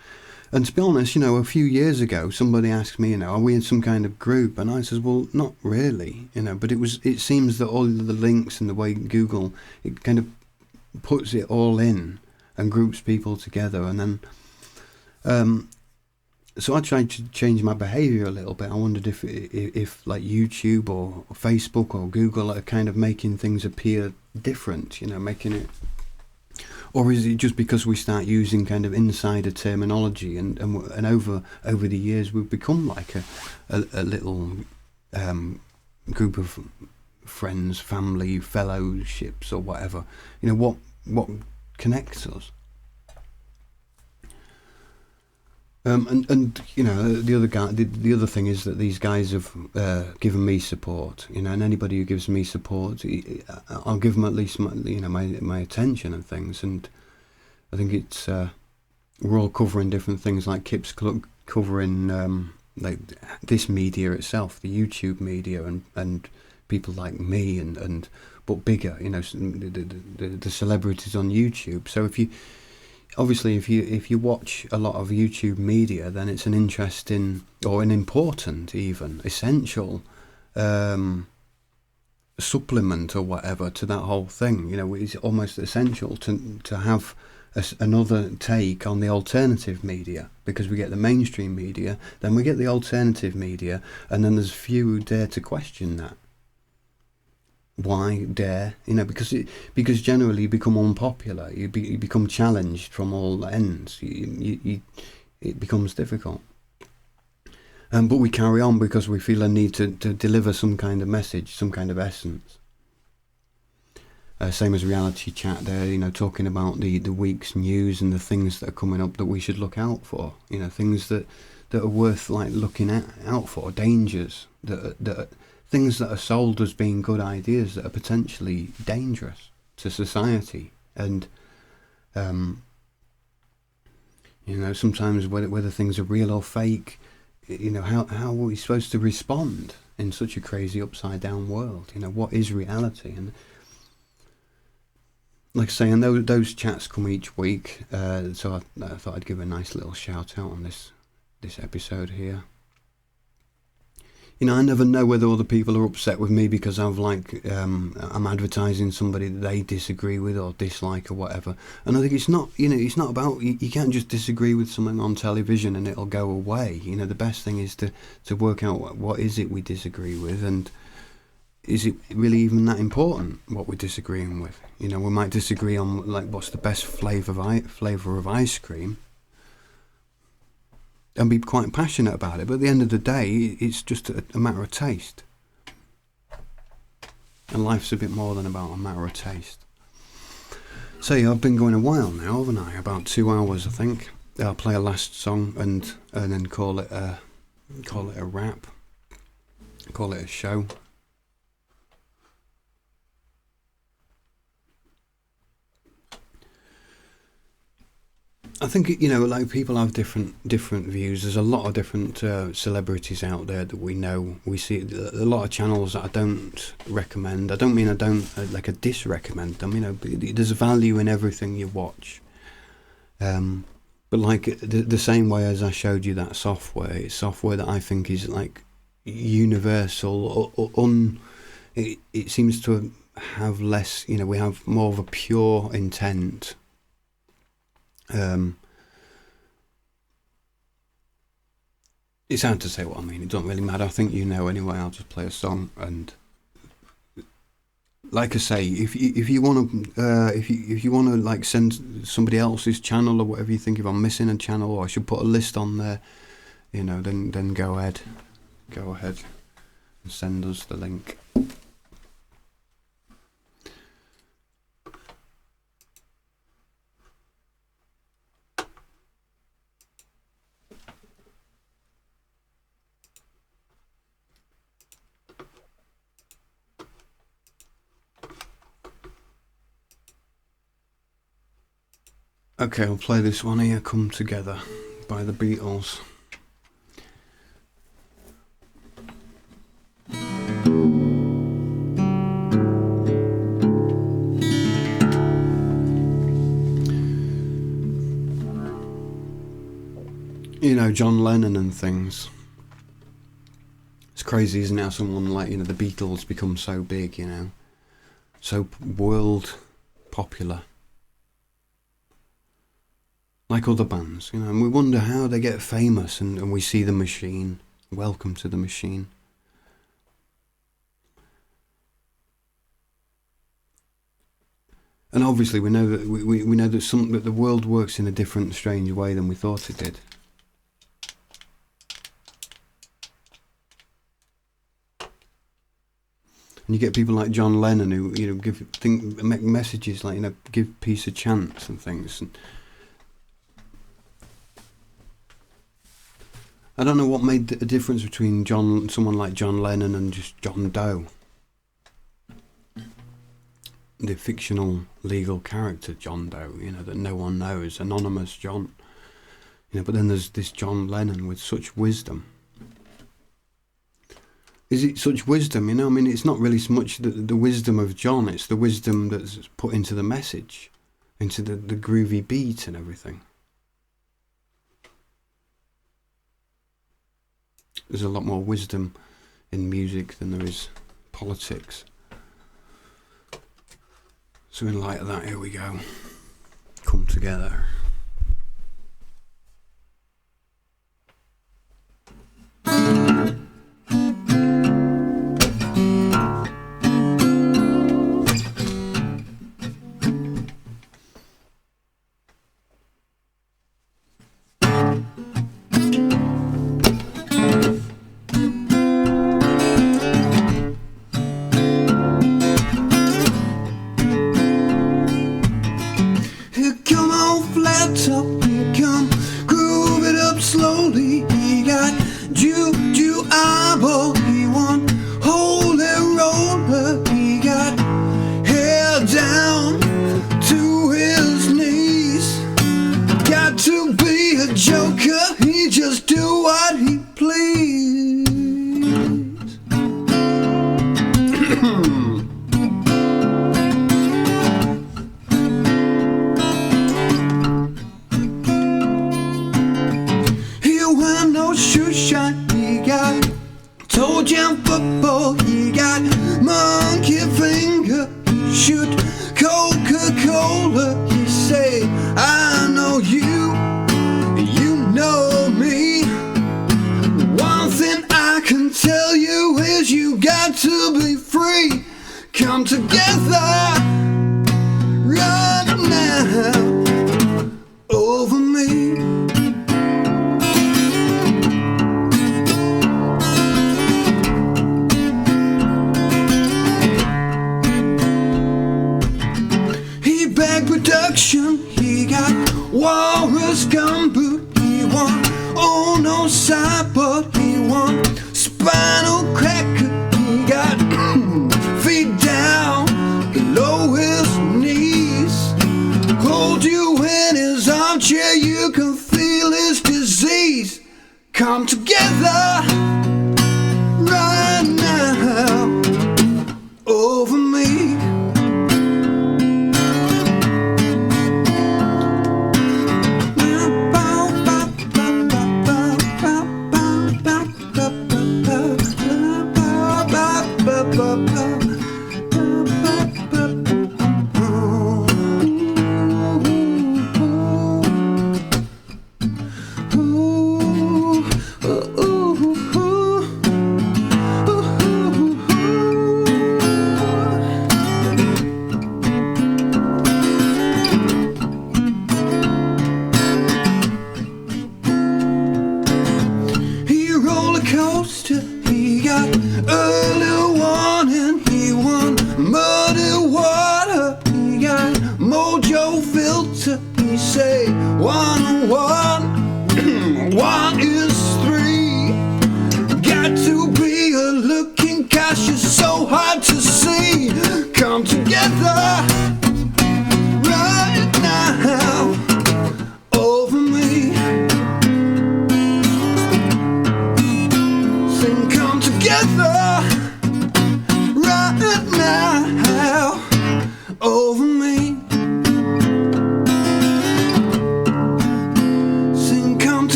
And to be honest, a few years ago, somebody asked me, are we in some kind of group? And I says, well, not really, but it seems that all the links and the way Google, it kind of puts it all in and groups people together, and then So I tried to change my behaviour a little bit. I wondered if like YouTube or Facebook or Google are kind of making things appear different, making it, or is it just because we start using kind of insider terminology, and over the years we've become like a little group of friends, family, fellowships, or whatever. What connects us. And the other thing is that these guys have given me support, and anybody who gives me support, I'll give them at least my attention and things. And I think it's we're all covering different things. Like Kip's covering like this media itself, the YouTube media, and people like me, and but bigger, the celebrities on YouTube. So if you watch a lot of YouTube media, then it's an interesting, or an important, even essential supplement or whatever to that whole thing. It's almost essential to have another take on the alternative media, because we get the mainstream media, then we get the alternative media, and then there's few who dare to question that. Why dare? Because generally you become unpopular. You become challenged from all ends. It becomes difficult. But we carry on because we feel a need to deliver some kind of message, some kind of essence. Same as reality chat there, talking about the week's news and the things that are coming up that we should look out for. Things that are worth like looking out for, dangers that things that are sold as being good ideas that are potentially dangerous to society. And sometimes whether things are real or fake, how are we supposed to respond in such a crazy upside down world? What is reality? And like I say, and those chats come each week, so I thought I'd give a nice little shout out on this episode here. I never know whether other people are upset with me because I'm advertising somebody that they disagree with or dislike or whatever. And I think it's not about, you can't just disagree with something on television and it'll go away. The best thing is to work out what is it we disagree with, and is it really even that important what we're disagreeing with. We might disagree on like what's the best flavour of ice cream, and be quite passionate about it, but at the end of the day, it's just a matter of taste. And life's a bit more than about a matter of taste. So yeah, I've been going a while now, haven't I? About 2 hours, I think. I'll play a last song and then call it a wrap, call it a show. I think like people have different views. There's a lot of different celebrities out there that we know. We see a lot of channels that I don't recommend. I don't mean I disrecommend them. There's value in everything you watch. But like the same way as I showed you that software, it's software that I think is like universal. It seems to have less. We have more of a pure intent. It's hard to say what I mean. It doesn't really matter. I think anyway. I'll just play a song, and like I say, if you want to like send somebody else's channel or whatever you think, if I'm missing a channel or I should put a list on there, then go ahead and send us the link. Okay, I'll play this one here, Come Together, by the Beatles. John Lennon and things. It's crazy, isn't it, how someone like, the Beatles become so big, so world popular. like other bands, you know, and we wonder how they get famous, and we see the Machine, Welcome to the Machine. And obviously we know that we know that the world works in a different, strange way than we thought it did. And you get people like John Lennon who, you know, make messages like, you know, give peace a chance and things. And I don't know what made a difference between someone like John Lennon and just John Doe, the fictional legal character John Doe, you know, that no one knows, anonymous John, you know. But then there's this John Lennon with such wisdom. Is it such wisdom, you know? I mean, it's not really so much the wisdom of John, it's the wisdom that's put into the message, into the groovy beat and everything. There's a lot more wisdom in music than there is politics. So in light of that, here we go. Come together.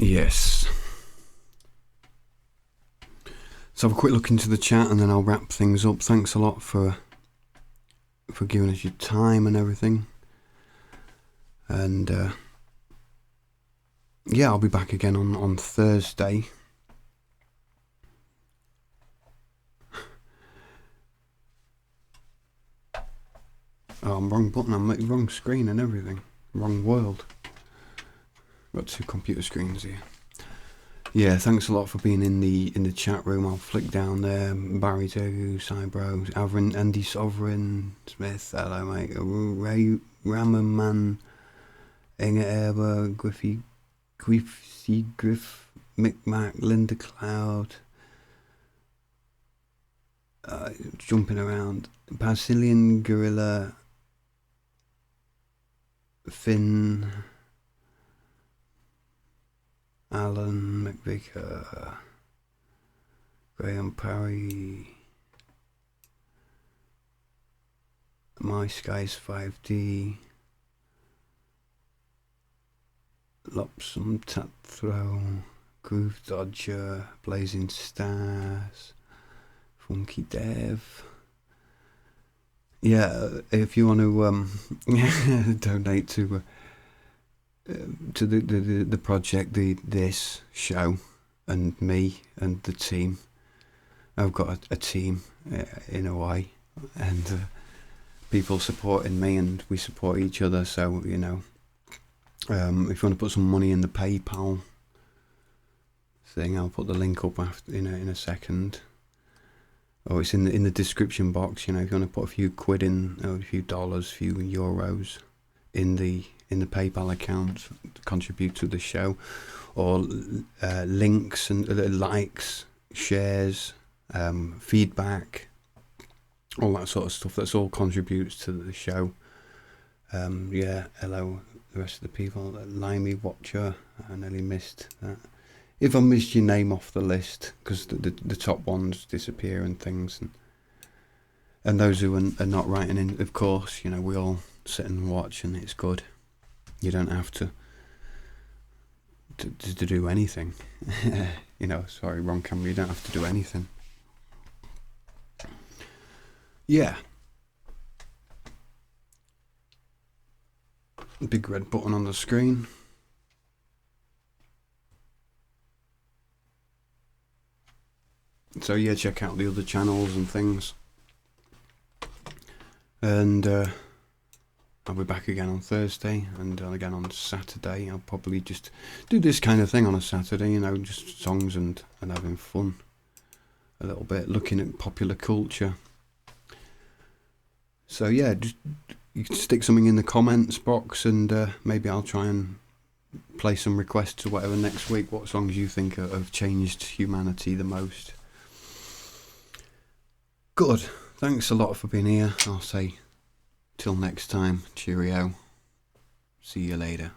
Yes. So have a quick look into the chat and then I'll wrap things up. Thanks a lot for giving us your time and everything. And yeah, I'll be back again on Thursday. Oh, I'm wrong button. I'm making wrong screen and everything. Wrong world. Got two computer screens here. Yeah, thanks a lot for being in the chat room. I'll flick down there. Barry Turgoose, Cybro, Avrin, Andy Sovereign, Smith, hello mate, Ray Rammerman, Inga Eber, Griffy, Griff, Micmac, Linda Cloud, jumping around, Basilian Gorilla, Finn, Alan McVicker, Graham Parry, My Skies 5D, Lopsum Tap Throw, Groove Dodger, Blazing Stars, Funky Dev. Yeah, if you want to donate to the project, this show, and me and the team. I've got a team in a way, and people supporting me, and we support each other. So you know, if you want to put some money in the PayPal thing, I'll put the link up after in a second. Or it's in the description box. You know, if you want to put a few quid in, or a few dollars, a few euros in the PayPal account to contribute to the show, or links and likes, shares, feedback, all that sort of stuff. That's all contributes to the show. Yeah, hello the rest of the people. Limey Watcher, I nearly missed that. If I missed your name off the list, because the top ones disappear and things, and those who are not writing in, of course, you know, we all sit and watch, and it's good. You don't have to do anything. You know, sorry, wrong camera. You don't have to do anything. Yeah. Big red button on the screen. So yeah, check out the other channels and things. And I'll be back again on Thursday and again on Saturday. I'll probably just do this kind of thing on a Saturday, you know, just songs and having fun a little bit, looking at popular culture. So yeah, just you can stick something in the comments box, and maybe I'll try and play some requests or whatever next week. What songs you think have changed humanity the most? Good. Thanks a lot for being here. I'll say till next time, cheerio. See you later.